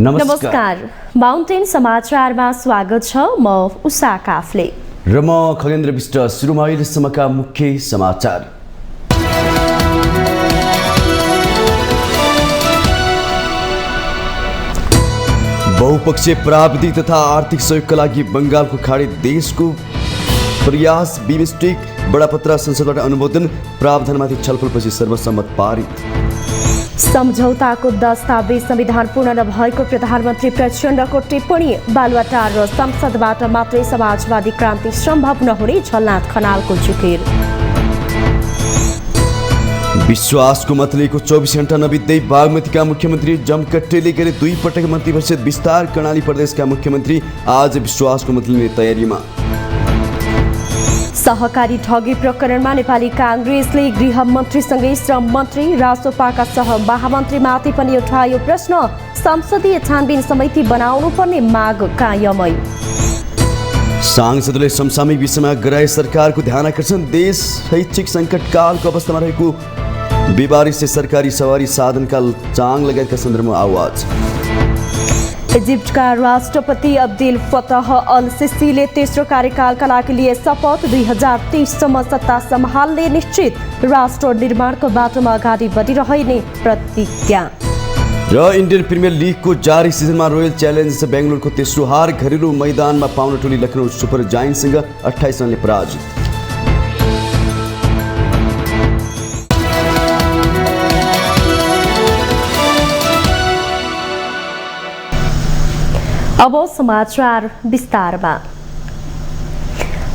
नमस्कार माउन्टेन समाचारमा स्वागत छ। म उषा काफले र म खगेन्द्र विष्ट। सुरुमा अहिलेसम्मका मुख्य समाचार। बहुपक्षीय प्राविधिक तथा आर्थिक सहयोगका लागि बंगालको खाडी देशको प्रयास। बिमस्टेक बडापत्र संसदबाट अनुमोदन। प्रावधानमाथि छलफलपछि सर्वसम्मत पारित। सम्झौताको दस्तावेज संविधान पूर्ण नभएको प्रधानमन्त्री प्रचण्डको टिप्पणी। बालुवाटार र संसदबाट मात्रै समाजवादी क्रान्ति सम्भव नहुने झलनाथ खनालको जिकिर। विश्वासको मतलेको 24 घण्टा नबित्दै बागमतीका मुख्यमन्त्री जमकट्टेले गरे 2 पटक मन्त्रीपरिषद विस्तार। कर्णाली प्रदेशका मुख्यमन्त्री आज विश्वासको मत लिने तयारीमा। सहकारी ठगी प्रकरणमा नेपाली काङ्ग्रेसले गृहमन्त्रीसँगै श्रम मन्त्री रासोपाका सह महामन्त्रीमाथि पनि उठायो प्रश्न। संसदीय छानबिन समिति बनाउनु पर्ने माग कायमै। सांसदले समसामयिक विषयमा गराए सरकारको ध्यान आकर्षण। देश शैक्षिक सङ्कटकालको अवस्थामा रहेको बेबारिस सरकारी सवारी साधनका चाङ लगायतका सन्दर्भमा आवाज। इजिप्टका राष्ट्रपति अब्देल फतह अल सिसीले तेस्रो कार्यकालका लागि लिए शपथ। 2023सम्म सत्ता सम्हाल्ने निश्चित। राष्ट्र निर्माणको बाटोमा अगाडि बढिरहने प्रतिज्ञा। र इन्डियन प्रिमियर लिगको जारी सिजनमा रोयल च्यालेन्जर्स बेङ्गलोरको तेस्रो हार। घरेलु मैदानमा पाउने टोली लखनऊ सुपर जायन्ट्ससँग 28 रनले पराजित। अब समाचार विस्तारमा।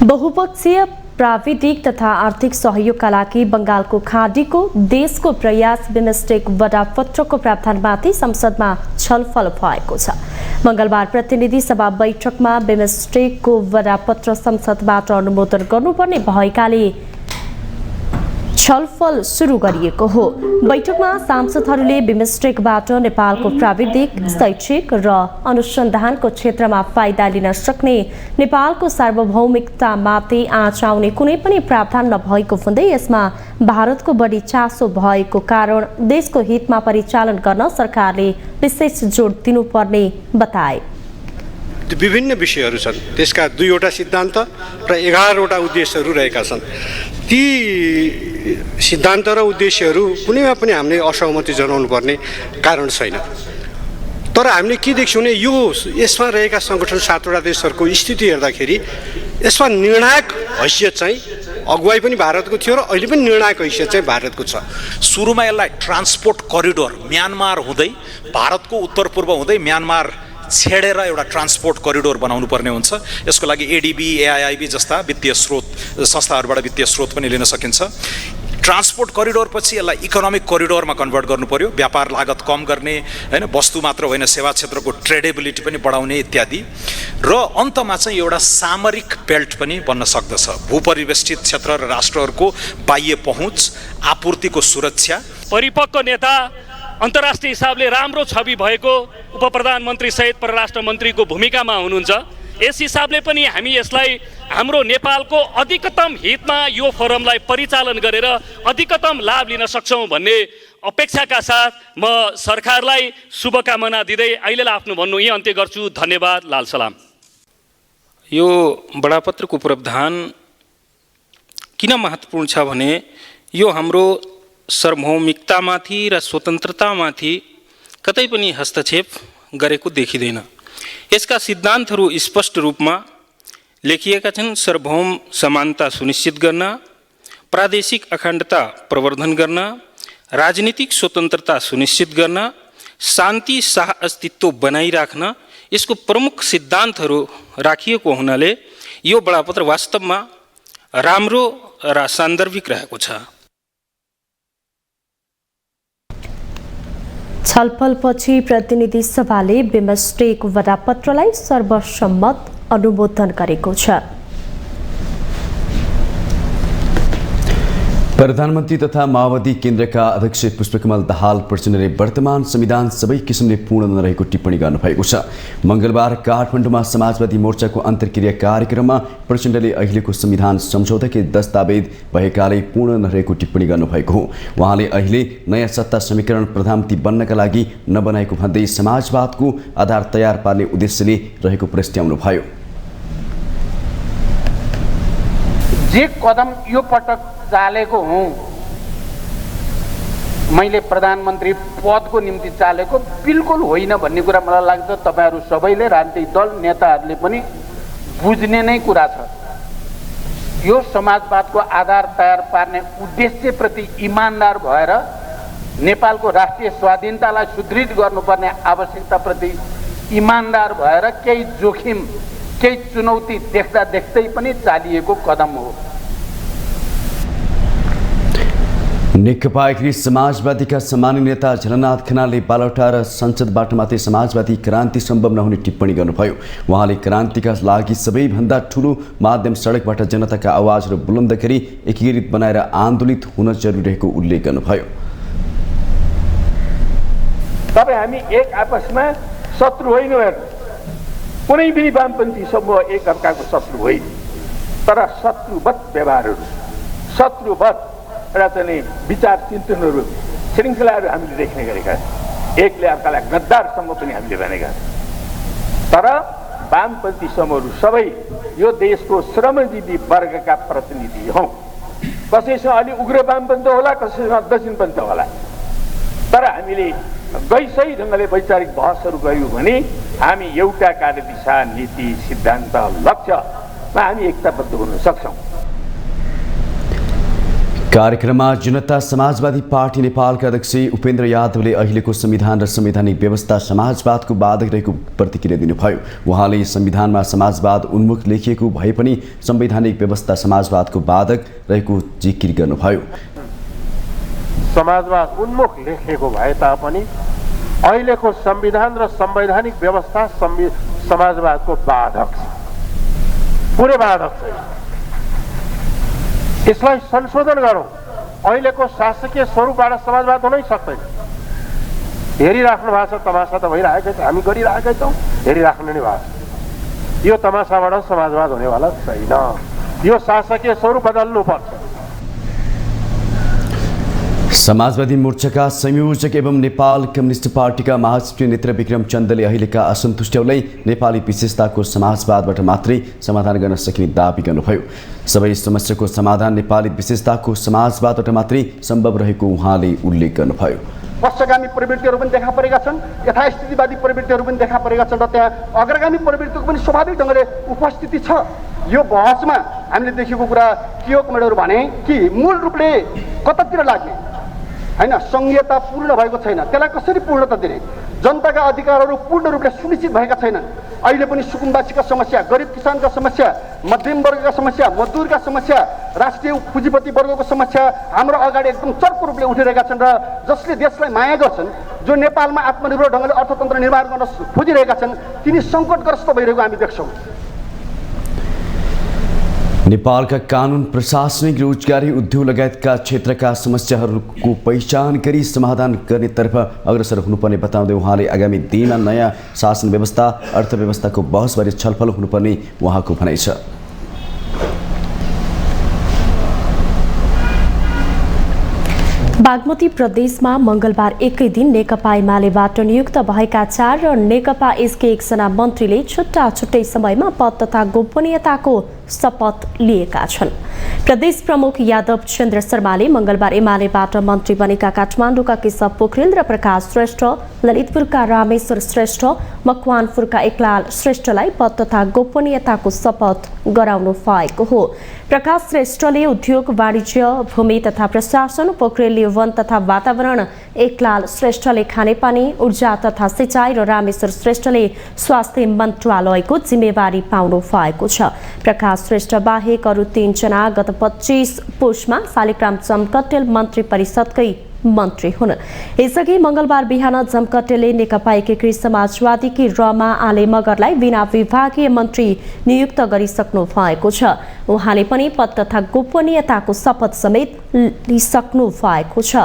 बहुपक्षीय प्राविधिक तथा आर्थिक सहयोगका लागि बंगालको खाडीको देशको प्रयास बिमस्टेक बडापत्रको प्रावधानमाथि संसदमा छलफल भएको छ। मंगलबार प्रतिनिधि सभा बैठकमा बिमस्टेकको बडापत्र संसदबाट अनुमोदन गर्नुपर्ने भएकाले छलफल सुरु गरिएको हो। बैठकमा सांसदहरूले बिमस्टेकबाट नेपालको प्राविधिक, शैक्षिक र अनुसन्धानको क्षेत्रमा फाइदा लिन सक्ने, नेपालको सार्वभौमिकतामाथि आँच आउने कुनै पनि प्रावधान नभएको भन्दै यसमा भारतको बढी चासो भएको कारण देशको हितमा परिचालन गर्न सरकारले विशेष जोड दिनुपर्ने बताए। विभिन्न विषयहरू छन्, त्यसका 2वटा सिद्धान्त र 11वटा उद्देश्यहरू रहेका छन्। ती सिद्धान्त र उद्देश्यहरू कुनैमा पनि हामीले असहमति जनाउनु पर्ने कारण छैन। तर हामीले के देख्छौँ भने यसमा रहेका सङ्गठन 7वटा देशहरूको स्थिति हेर्दाखेरि यसमा निर्णायक हैसियत चाहिँ अगुवाई पनि भारतको थियो र अहिले पनि निर्णायक हैसियत चाहिँ भारतको छ। सुरुमा यसलाई ट्रान्सपोर्ट करिडोर म्यानमार हुँदै भारतको उत्तर पूर्व हुँदै म्यानमार छेडेर एउटा ट्रान्सपोर्ट करिडोर बनाउनु पर्ने हुन्छ। यसको लागि एडिबी, एआइआइबी जस्ता वित्तीय स्रोत संस्थाहरूबाट वित्तीय स्रोत पनि लिन सकिन्छ। ट्रान्सपोर्ट करिडोर पछि यसलाई इकोनोमिक करिडोरमा कन्भर्ट गर्नु पर्यो। व्यापार लागत कम गर्ने, हैन, वस्तु मात्र होइन सेवा क्षेत्रको ट्रेडेबिलिटी पनि बढाउने इत्यादि। र अन्तमा चाहिँ एउटा सामरिक बेल्ट पनि बन्न सक्दछ। भूपरिवेष्टित क्षेत्र र राष्ट्रहरूको बाह्य पहुँच, आपूर्तिको सुरक्षा। परिपक्व नेता, अन्तर्राष्ट्रिय हिसाबले राम्रो छवि भएको उप प्रधानमन्त्री सहित परराष्ट्र मन्त्रीको भूमिकामा हुनुहुन्छ। यस हिसाबले पनि हामी यसलाई हाम्रो नेपालको अधिकतम हितमा यो फोरमलाई परिचालन गरेर अधिकतम लाभ लिन सक्छौँ भन्ने अपेक्षाका साथ म सरकारलाई शुभकामना दिँदै अहिलेलाई आफ्नो भन्नु यही अन्त्य गर्छु। धन्यवाद। लाल सलाम। यो बडापत्रको प्रावधान किन महत्त्वपूर्ण छ भने यो हाम्रो सार्वभौमिकतामाथि र स्वतन्त्रतामाथि कतै पनि हस्तक्षेप गरेको देखिँदैन। यसका सिद्धान्तहरू स्पष्ट रूपमा लेखिएका छन्। सार्वभौम समानता सुनिश्चित गर्न, प्रादेशिक अखण्डता प्रवर्धन गर्न, राजनीतिक स्वतन्त्रता सुनिश्चित गर्न, शान्ति सह अस्तित्व बनाइराख्न यसको प्रमुख सिद्धान्तहरू राखिएको हुनाले यो बडापत्र वास्तवमा राम्रो र सान्दर्भिक रहेको छ। छलफलपछि प्रतिनिधि सभाले बिमस्टेक बडापत्रलाई सर्वसम्मत अनुमोदन गरेको छ। प्रधानमन्त्री तथा माओवादी केन्द्रका अध्यक्ष पुष्पकमल दाहाल प्रचण्डले वर्तमान संविधान सबै किसिमले पूर्ण नरहेको टिप्पणी गर्नुभएको छ। मङ्गलबार काठमाडौँमा समाजवादी मोर्चाको अन्तर्क्रिया कार्यक्रममा प्रचण्डले अहिलेको संविधान सम्झौताकै दस्तावेज भएकाले पूर्ण नरहेको टिप्पणी गर्नुभएको हो। उहाँले अहिले नयाँ सत्ता समीकरण प्रधानमन्त्री बन्नका लागि नबनाएको भन्दै समाजवादको आधार तयार पार्ने उद्देश्यले रहेको प्रस्ट्याउनुभयो। जे कदम यो पटक चालेको हुँ, मैले प्रधानमन्त्री पदको निम्ति चालेको बिल्कुल होइन भन्ने कुरा मलाई लाग्छ तपाईहरू सबैले, राजनीतिक दल नेताहरूले पनि बुझ्ने नै कुरा छ। यो समाजवादको आधार तयार पार्ने उद्देश्यप्रति इमान्दार भएर नेपालको राष्ट्रिय स्वाधीनतालाई सुदृढ गर्नुपर्ने आवश्यकताप्रति इमान्दार भएर केही जोखिम, केही चुनौती देख्दा देख्दै पनि चालिएको कदम हो। नेकपा एकीकृत समाजवादीका सामान्य नेता झलनाथ खनालले बालौटा र संसदबाट मात्रै समाजवादी क्रान्ति सम्भव नहुने टिप्पणी गर्नुभयो। उहाँले क्रान्तिका लागि सबैभन्दा ठुलो माध्यम सडकबाट जनताका आवाजहरू बुलन्द गरी एकीकृत बनाएर आन्दोलित हुन जरुरी रहेको उल्लेख गर्नुभयो। तपाईँ हामी एक आपसमा शत्रु होइन, कुनै पनि वामपन्थी समूह एक अर्काको शत्रु होइन, तर शत्रुवत व्यवहारहरू, शत्रुवत एउटा चाहिँ विचार चिन्तनहरू, श्रृङ्खलाहरू हामीले देख्ने गरेका छौँ। एकले अर्कालाई गद्दारसम्म पनि हामीले भनेका छौँ। तर वामपन्थी समूहहरू सबै यो देशको श्रमजीवी वर्गका प्रतिनिधि हौँ। कसैसँग अलि उग्र वामपन्थी होला, कसैसँग दक्षिणपन्थी होला, तर हामीले सही ढङ्गले वैचारिक बहसहरू गऱ्यौँ भने हामी एउटा कार्यदिशा, नीति, सिद्धान्त, लक्ष्यमा हामी एकताबद्ध हुन सक्छौँ। कार्यक्रममा जनता समाजवादी पार्टी नेपालका अध्यक्ष उपेन्द्र यादवले अहिलेको संविधान र संवैधानिक व्यवस्था समाजवादको बाधक रहेको प्रतिक्रिया दिनुभयो। उहाँले संविधानमा समाजवाद उन्मुख लेखिएको भए पनि संवैधानिक व्यवस्था समाजवादको बाधक रहेको जिकिर गर्नुभयो। समाजवाद उन्मुख लेखिएको भए तापनि अहिलेको संविधान र संवैधानिक व्यवस्था समाजवादको बाधक छ, पुरै बाधक छ। यसलाई संशोधन गरौँ। अहिलेको शासकीय स्वरूपबाट समाजवाद हुनै सक्दैन। हेरिराख्नु भएको छ, तमासा त भइरहेकै छ, हामी गरिरहेकै छौँ, हेरिराख्नु नै भएको छ। यो तमासाबाट समाजवाद हुनेवाला छैन। यो शासकीय स्वरूप बदल्नुपर्छ। समाजवादी मोर्चाका संयोजक एवं नेपाल कम्युनिस्ट पार्टीका महासचिव नेत्र विक्रम चन्दले अहिलेका असन्तुष्टहरूलाई नेपाली विशेषताको समाजवादबाट मात्रै समाधान गर्न सकिने दाबी गर्नुभयो। सबै समस्याको समाधान नेपाली विशेषताको समाजवादबाट मात्रै सम्भव रहेको उहाँले उल्लेख गर्नुभयो। पश्चगामी प्रवृत्तिहरू पनि देखा परेका छन्, यथास्थितिवादी प्रवृत्तिहरू पनि देखा परेका छन् र त्यहाँ अग्रगामी प्रवृत्तिको पनि स्वाभाविक ढङ्गले उपस्थिति छ। यो बहसमा हामीले देखेको कुरा के हो भने कि मूल रूपले कतातिर लाग्ने हैन, संघीयता पूर्ण भएको छैन। त्यसलाई कसरी पूर्णता दिने? जनताका अधिकारहरू पूर्ण रूपले सुनिश्चित भएका छैनन्। अहिले पनि सुकुम्बासीका समस्या, गरिब किसानका समस्या, मध्यम वर्गका समस्या, मजदुरका समस्या, राष्ट्रिय पुँजीपति वर्गको समस्या हाम्रो अगाडि एकदम चर्को रूपले उठिरहेका छन् र जसले देशलाई माया गर्छन्, जो नेपालमा आत्मनिर्भर ढङ्गले अर्थतन्त्र निर्माण गर्न खोजिरहेका छन्, तिनी सङ्कटग्रस्त भइरहेको हामी देख्छौँ। नेपालका कानुन, प्रशासनिक, रोजगारी, उद्योग लगायतका क्षेत्रका समस्याहरूको पहिचान गरी समाधान गर्नेतर्फ अग्रसर हुनुपर्ने बताउँदै उहाँले आगामी दिनमा नयाँ शासन व्यवस्था, अर्थव्यवस्थाको बहसबारे छलफल हुनुपर्ने उहाँको भनाइ छ। बागमती प्रदेशमा मङ्गलबार एकै दिन नेकपा एमालेबाट नियुक्त भएका 4 र नेकपा एसके एकजना मन्त्रीले छुट्टा छुट्टै समयमा पद तथा गोपनीयताको शपथ लिएका छन्। प्रदेश प्रमुख यादव चन्द्र शर्माले मङ्गलबार एमालेबाट मन्त्री बनेका काठमाडौँका केशव पोखरेल र प्रकाश श्रेष्ठ, ललितपुरका रामेश्वर श्रेष्ठ, मकवानपुरका एकलाल श्रेष्ठलाई पद तथा गोपनीयताको शपथ गराउनु भएको हो। प्रकाश श्रेष्ठले उद्योग, वाणिज्य, भूमि तथा प्रशासन, पोखरेलले वन तथा वातावरण, एकलाल श्रेष्ठले खानेपानी, ऊर्जा तथा सिँचाइ र रामेश्वर श्रेष्ठले स्वास्थ्य मन्त्रालयको जिम्मेवारी पाउनु भएको छ। प्रकाश श्रेष्ठ बाहेक अरू 3 जना गत 25 पुसमा शालिग्राम जमकटेल मन्त्री परिषदकै मन्त्री हुन्। यसअघि मङ्गलबार बिहान जमकटेलले नेकपा एकीकृत समाजवादीकी रमा आले मगरलाई बिना विभागीय मन्त्री नियुक्त गरिसक्नु भएको छ। उहाँले पनि पद तथा गोपनीयताको शपथ समेत लिइसक्नु भएको छ।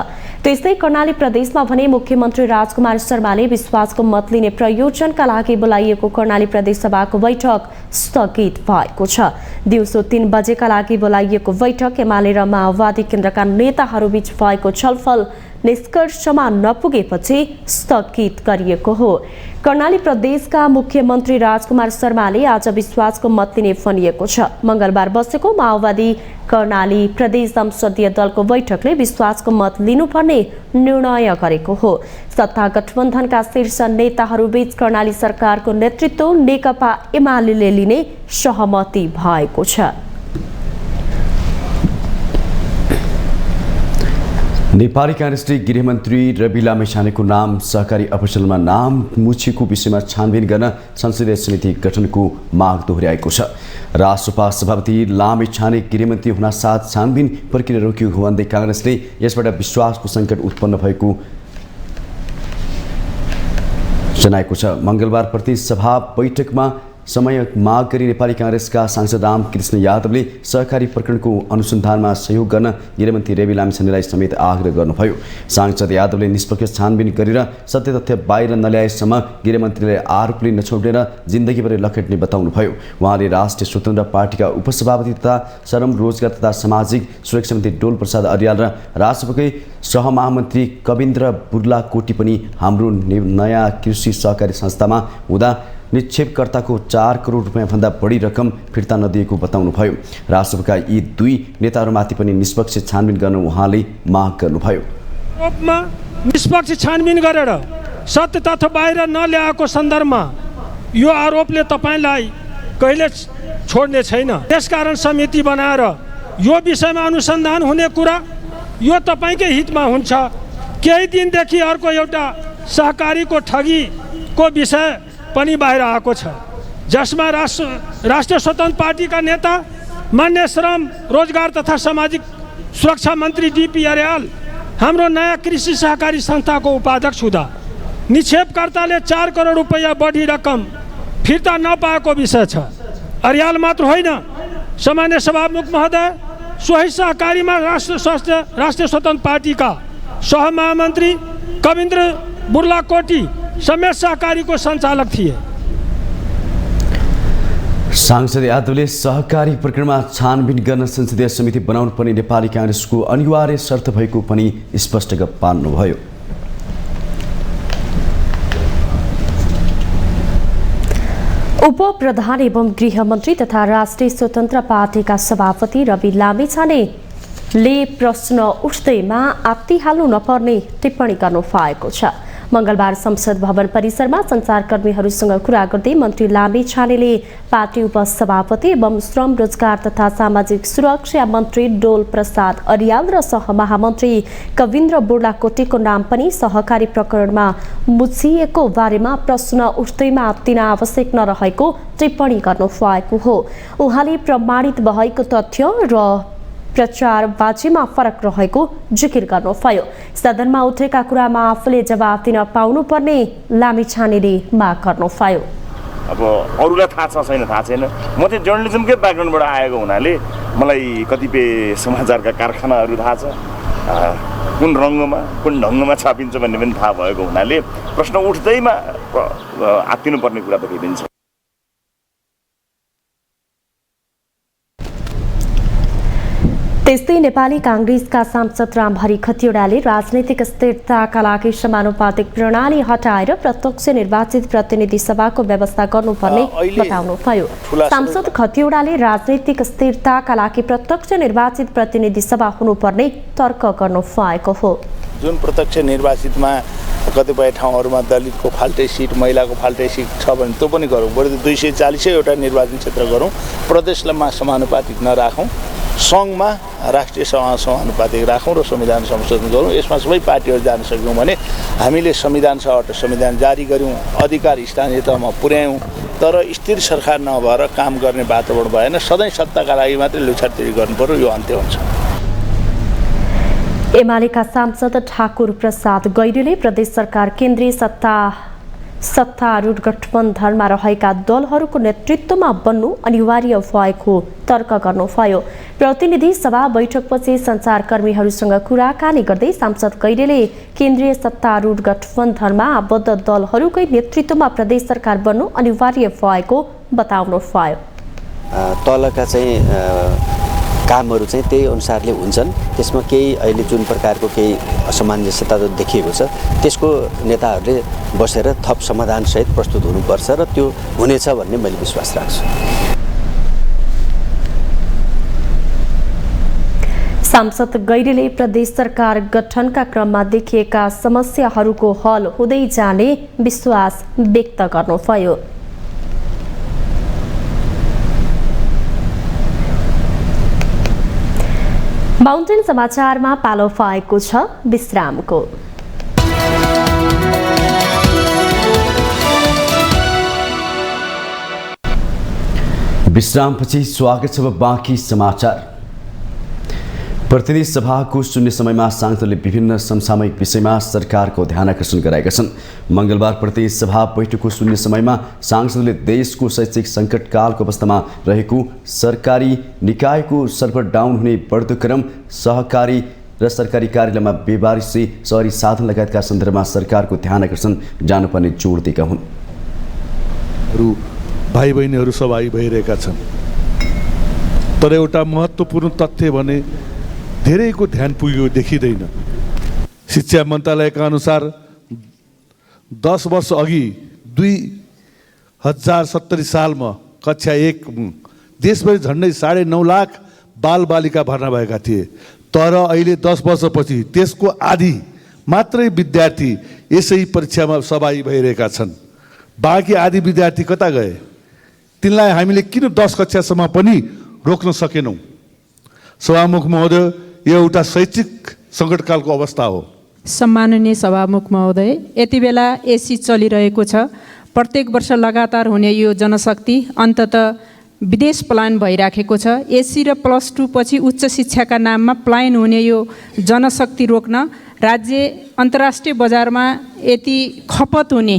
त्यस्तै कर्णाली प्रदेशमा भने मुख्यमन्त्री राजकुमार शर्माले विश्वासको मत लिने प्रयोजनका लागि बोलाइएको कर्णाली प्रदेश सभाको बैठक स्थगित भएको छ। दिउँसो 3 बजेका लागि बोलाइएको बैठक एमाले र माओवादी केन्द्रका नेताहरूबीच भएको छलफल निष्कर्षमा नपुगेपछि स्थगित गरिएको हो। कर्णाली प्रदेशका मुख्यमन्त्री राजकुमार शर्माले आज विश्वासको मत लिने भनिएको छ। मंगलबार बसेको माओवादी कर्णाली प्रदेश संसदीय दलको बैठकले विश्वासको मत लिनुपर्ने निर्णय गरेको हो। सत्ता गठबन्धनका शीर्ष नेताहरूबीच कर्णाली सरकारको नेतृत्व नेकपा एमाले लिने सहमति भएको छ। नेपाली काङ्ग्रेसले गृहमन्त्री रवि लामिछानेको नाम सहकारी अपसलमा नाम मुछिएको विषयमा छानबिन गर्न संसदीय समिति गठनको माग दोहोर्याएको छ। राष्ट्रसभा सभापति लामिछाने गृहमन्त्री हुनासाथ छानबिन प्रक्रिया रोकिएको भन्दै काङ्ग्रेसले यसबाट विश्वासको सङ्कट उत्पन्न भएको जनाएको छ। मंगलबार प्रतिनिधि सभा बैठकमा समय माग गरी नेपाली काङ्ग्रेसका सांसद रामकृष्ण यादवले सहकारी प्रकरणको अनुसन्धानमा सहयोग गर्न गृहमन्त्री रवि लामिछानेलाई समेत आग्रह गर्नुभयो। सांसद यादवले निष्पक्ष छानबिन गरेर सत्य तथ्य बाहिर नल्याएसम्म गृहमन्त्रीले आरोपले नछोडेर जिन्दगीभरि लखेट्ने बताउनुभयो। उहाँले राष्ट्रिय स्वतन्त्र पार्टीका उपसभापति तथा श्रम रोजगार तथा सामाजिक सुरक्षा मन्त्री डोल प्रसाद अर्याल र राष्ट्रपतिकै सहमहामन्त्री कविन्द्र बुर्लाकोटी पनि हाम्रो नयाँ कृषि सहकारी संस्थामा हुँदा निक्षेपकर्ताको 4 करोड रुपियाँभन्दा बढी रकम फिर्ता नदिएको बताउनुभयो। राष्ट्रसभाका यी 2 नेताहरूमाथि पनि निष्पक्ष छानबिन गर्न उहाँले माग गर्नुभयो। निष्पक्ष छानबिन गरेर सत्य तथ्य बाहिर नल्याएको सन्दर्भमा यो आरोपले तपाईलाई कहिले छोड्ने छैन। त्यसकारण समिति बनाएर यो विषयमा अनुसन्धान हुने कुरा यो तपाईकै हितमा हुन्छ। केही दिनदेखि अर्को एउटा सहकारीको ठगीको विषय पनि बाहिर आएको छ, जसमा राष्ट्रिय स्वतन्त्र पार्टीका नेता मान्य श्रम रोजगार तथा सामाजिक सुरक्षा मन्त्री डीपी अर्याल हाम्रो नयाँ कृषि सहकारी संस्थाको उपाध्यक्ष हुँदा निक्षेपकर्ताले 4 करोड रुपैयाँ बढी रकम फिर्ता नपाएको विषय छ। अर्याल मात्र होइन, सामान्य सभामुख महोदय सोही सहकारीमा राष्ट्रिय स्वतन्त्र पार्टीका सहमहामन्त्री कविन्द्र बुर्लाकोटी समेत सहकारीको सञ्चालक थिए। सांसद यादवले सहकारी प्रकरणमा छानबिन गर्न संसदीय समिति बनाउनु पर्ने नेपाली काङ्ग्रेसको अनिवार्य शर्त भएको पनि स्पष्ट पार्नुभयो। उपप्रधान एवं गृहमन्त्री तथा राष्ट्रिय स्वतन्त्र पार्टीका सभापति रवि लामिछानेले प्रश्न उठ्दैमा आत्तिहाल्नु नपर्ने टिप्पणी गर्नु भएको छ। मंगलबार संसद भवन परिसरमा सञ्चारकर्मीहरूसँग कुरा गर्दै मन्त्री लामिछानेले पार्टी उपसभापति एवं श्रम रोजगार तथा सामाजिक सुरक्षा मन्त्री डोल प्रसाद अर्याल र सहमहामन्त्री कविन्द्र बुर्लाकोटीको नाम पनि सहकारी प्रकरणमा मुछिएको बारेमा प्रश्न उठ्दैमा आत्तिन आवश्यक नरहेको टिप्पणी गर्नुभएको हो। उहाँले प्रमाणित भएको तथ्य र प्रचारबाजीमा फरक रहेको जिकिर गर्नुभयो। सदनमा उठेका कुरामा आफूले जवाफ दिन पाउनुपर्ने लामिछानेले माग गर्नुभयो। अब अरूलाई थाहा छ छैन थाहा छैन, म चाहिँ जर्नलिजमकै ब्याकग्राउन्डबाट आएको हुनाले मलाई कतिपय समाचारका कारखानाहरू थाहा छ, कुन रङ्गमा कुन ढङ्गमा छापिन्छ भन्ने पनि थाहा भएको हुनाले प्रश्न उठ्दैमा आत्तिनुपर्ने कुरा त केही पनि छ। त्यस्तै नेपाली काङ्ग्रेसका सांसद रामहरि खतिवड़ाले राजनैतिक स्थिरताका लागि समानुपातिक प्रणाली हटाएर प्रत्यक्ष निर्वाचित प्रतिनिधि सभाको व्यवस्था गर्नुपर्ने बताउनुभयो। सांसद खतिवड़ाले राजनैतिक स्थिरताका लागि प्रत्यक्ष निर्वाचित प्रतिनिधि सभा हुनुपर्ने तर्क गर्नुभएको हो। जुन प्रत्यक्ष निर्वाचितमा कतिपय ठाउँहरूमा दलितको फाल्टे सिट, महिलाको फाल्टे सिट छ भने त्यो पनि गरौँ, बरु 240वटा निर्वाचन क्षेत्र गरौँ, प्रदेशमा समानुपातिक नराखौँ, सङ्घमा राष्ट्रिय सभा समानुपातिक राखौँ र संविधान संशोधन गरौँ। यसमा सबै पार्टीहरू जान सक्यौँ भने हामीले संविधान सभाबाट संविधान जारी गऱ्यौँ, अधिकार स्थानीय तहमा पुर्यायौँ, तर स्थिर सरकार नभएर काम गर्ने वातावरण भएन। सधैँ सत्ताका लागि मात्रै लुछारतिरी गर्नु पर्यो, यो अन्त्य हुन्छ। एमालेका सांसद ठाकुर प्रसाद गैरीले प्रदेश सरकार केन्द्रीय सत्ता सत्तारूढ गठबन्धनमा रहेका दलहरूको नेतृत्वमा बन्नु अनिवार्य भएको तर्क गर्नुभयो। प्रतिनिधि सभा बैठकपछि सञ्चारकर्मीहरूसँग कुराकानी गर्दै सांसद गैरेले केन्द्रीय सत्तारूढ गठबन्धनमा आबद्ध दलहरूकै नेतृत्वमा प्रदेश सरकार बन्नु अनिवार्य भएको बताउनुभयो। तलका चाहिँ कामहरू चाहिँ त्यही अनुसारले हुन्छन्। त्यसमा केही अहिले जुन प्रकारको केही असमञ्जस्यता देखिएको छ त्यसको नेताहरूले बसेर थप समाधानसहित प्रस्तुत हुनुपर्छ र त्यो हुनेछ भन्ने मैले विश्वास राख्छु। सांसद गैरेले प्रदेश सरकार गठनका क्रममा देखिएका समस्याहरूको हल हुँदै जाने विश्वास व्यक्त गर्नुभयो। माउन्टेन समाचारमा पालो पाएको छ विश्रामको। विश्रामपछि स्वागत छ बाँकी समाचार। प्रतिनिधि सभाको शून्य समयमा सांसदले विभिन्न समसामयिक विषयमा सरकारको ध्यान आकर्षण गराएका छन्। मंगलबार प्रतिनिधि सभा बैठकको शून्य समयमा सांसदले देशको शैक्षिक सङ्कटकालको अवस्थामा रहेको सरकारी निकायको सर्भर डाउन हुने बढ्दो क्रम, सहकारी र सरकारी कार्यालयमा बेवारिसी, सहरी साधन लगायतका सन्दर्भमा सरकारको ध्यान आकर्षण जानुपर्ने जोड दिएका हुन्। भाइ बहिनीहरू सहभागी भइरहेका छन्, तर एउटा महत्त्वपूर्ण तथ्य भने धेरैको ध्यान पुगेको देखिँदैन। शिक्षा मन्त्रालयका अनुसार 10 वर्ष अघि 2070 सालमा कक्षा 1 देशभरि झन्डै 9.5 लाख बालबालिका भर्ना भएका थिए, तर अहिले 10 वर्षपछि त्यसको आधी मात्रै विद्यार्थी यसै परीक्षामा सहभागी भइरहेका छन्। बाँकी आधी विद्यार्थी कता गए? तिनलाई हामीले किन 10 कक्षासम्म पनि रोक्न सकेनौँ? सभामुख महोदय, यो एउटा शैक्षिक सङ्कटकालको अवस्था हो। सम्माननीय सभामुख महोदय, यति बेला एसी चलिरहेको छ। प्रत्येक वर्ष लगातार हुने यो जनशक्ति अन्ततः विदेश पलायन भइराखेको छ। एसी र +2 पछि उच्च शिक्षाका नाममा पलायन हुने यो जनशक्ति रोक्न राज्य अन्तर्राष्ट्रिय बजारमा यति खपत हुने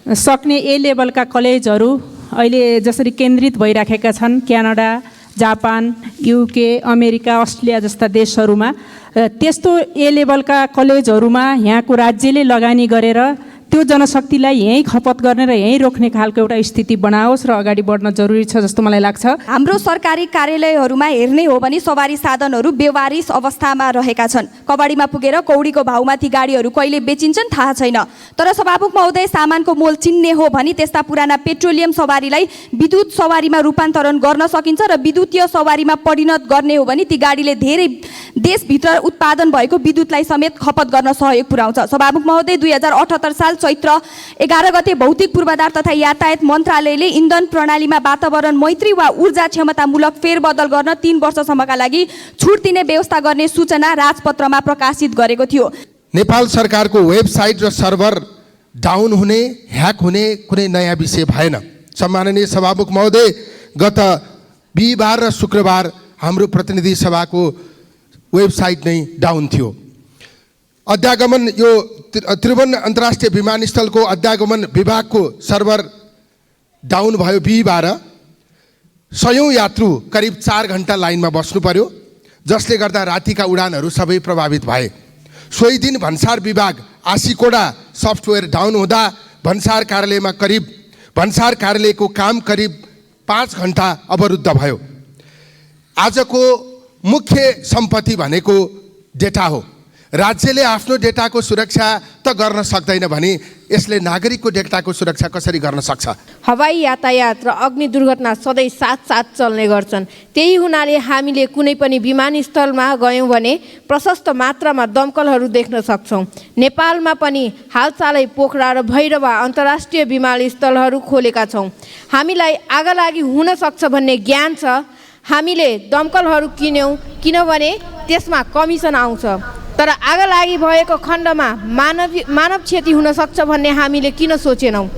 सक्ने ए लेभलका कलेजहरू अहिले जसरी केन्द्रित भइराखेका छन् Canada, Japan, UK, America, Australia जस्ता देशहरूमा, त्यस्तो ए लेभलका कलेजहरूमा यहाँको राज्यले लगानी गरेर त्यो जनशक्तिलाई यहीँ खपत गर्ने र यहीँ रोक्ने खालको एउटा स्थिति बनाओस् र अगाडि बढ्न जरुरी छ जस्तो मलाई लाग्छ। हाम्रो सरकारी कार्यालयहरूमा हेर्ने हो भने सवारी साधनहरू बेवारिस अवस्थामा रहेका छन्। कबाडीमा पुगेर कौडीको भाउमा ती गाडीहरू कहिले बेचिन्छन् थाहा छैन। तर सभामुख महोदय, सामानको मोल चिन्ने हो भने त्यस्ता पुराना पेट्रोलियम सवारीलाई विद्युत सवारीमा रूपान्तरण गर्न सकिन्छ र विद्युतीय सवारीमा परिणत गर्ने हो भने ती गाडीले धेरै देशभित्र उत्पादन भएको विद्युतलाई समेत खपत गर्न सहयोग पुर्याउँछ। सभामुख महोदय, 2078 साल चैत्र 11 गते भौतिक पूर्वाधार तथा यातायात मन्त्रालयले इन्धन प्रणालीमा वातावरण मैत्री वा ऊर्जा क्षमतामूलक फेरबदल गर्न 3 वर्षसम्मका लागि छुट दिने व्यवस्था गर्ने सूचना राजपत्रमा प्रकाशित गरेको थियो। नेपाल सरकारको वेबसाइट र सर्भर डाउन हुने, ह्याक हुने कुनै नयाँ विषय भएन। सम्माननीय सभामुख महोदय, गत बिहिबार र शुक्रबार हाम्रो प्रतिनिधि सभाको वेबसाइट नै डाउन थियो। अध्यागमन यो त्रिभुवन अन्तर्राष्ट्रिय विमानस्थलको अध्यागमन विभागको सर्भर डाउन भयो बिहिबार। 100औं यात्रु करिब 4 घण्टा लाइनमा बस्नु पर्यो, जसले गर्दा रातिका उडानहरू सबै प्रभावित भए। सोही दिन भन्सार विभाग आशिकोडा सफ्टवेयर डाउन हुँदा भन्सार कार्यालयको काम करिब 5 घण्टा अवरुद्ध भयो। आजको मुख्य सम्पत्ति भनेको डेटा हो। राज्यले आफ्नो डेटाको सुरक्षा त गर्न सक्दैन भने यसले नागरिकको डेटाको सुरक्षा कसरी गर्न सक्छ? हवाई यातायात र अग्नि दुर्घटना सधैँ साथ चल्ने गर्छन्। त्यही हुनाले हामीले कुनै पनि विमानस्थलमा गयौँ भने प्रशस्त मात्रामा दमकलहरू देख्न सक्छौँ। नेपालमा पनि हालसालै पोखरा र भैरवा अन्तर्राष्ट्रिय विमानस्थलहरू खोलेका छौँ। हामीलाई आगलागी हुन सक्छ भन्ने ज्ञान छ। हामीले दमकलहरू किन्यौँ किनभने त्यसमा कमिसन आउँछ, तर आगलागी भएको खण्डमा मानव क्षति हुन सक्छ भन्ने हामीले किन सोचेनौँ?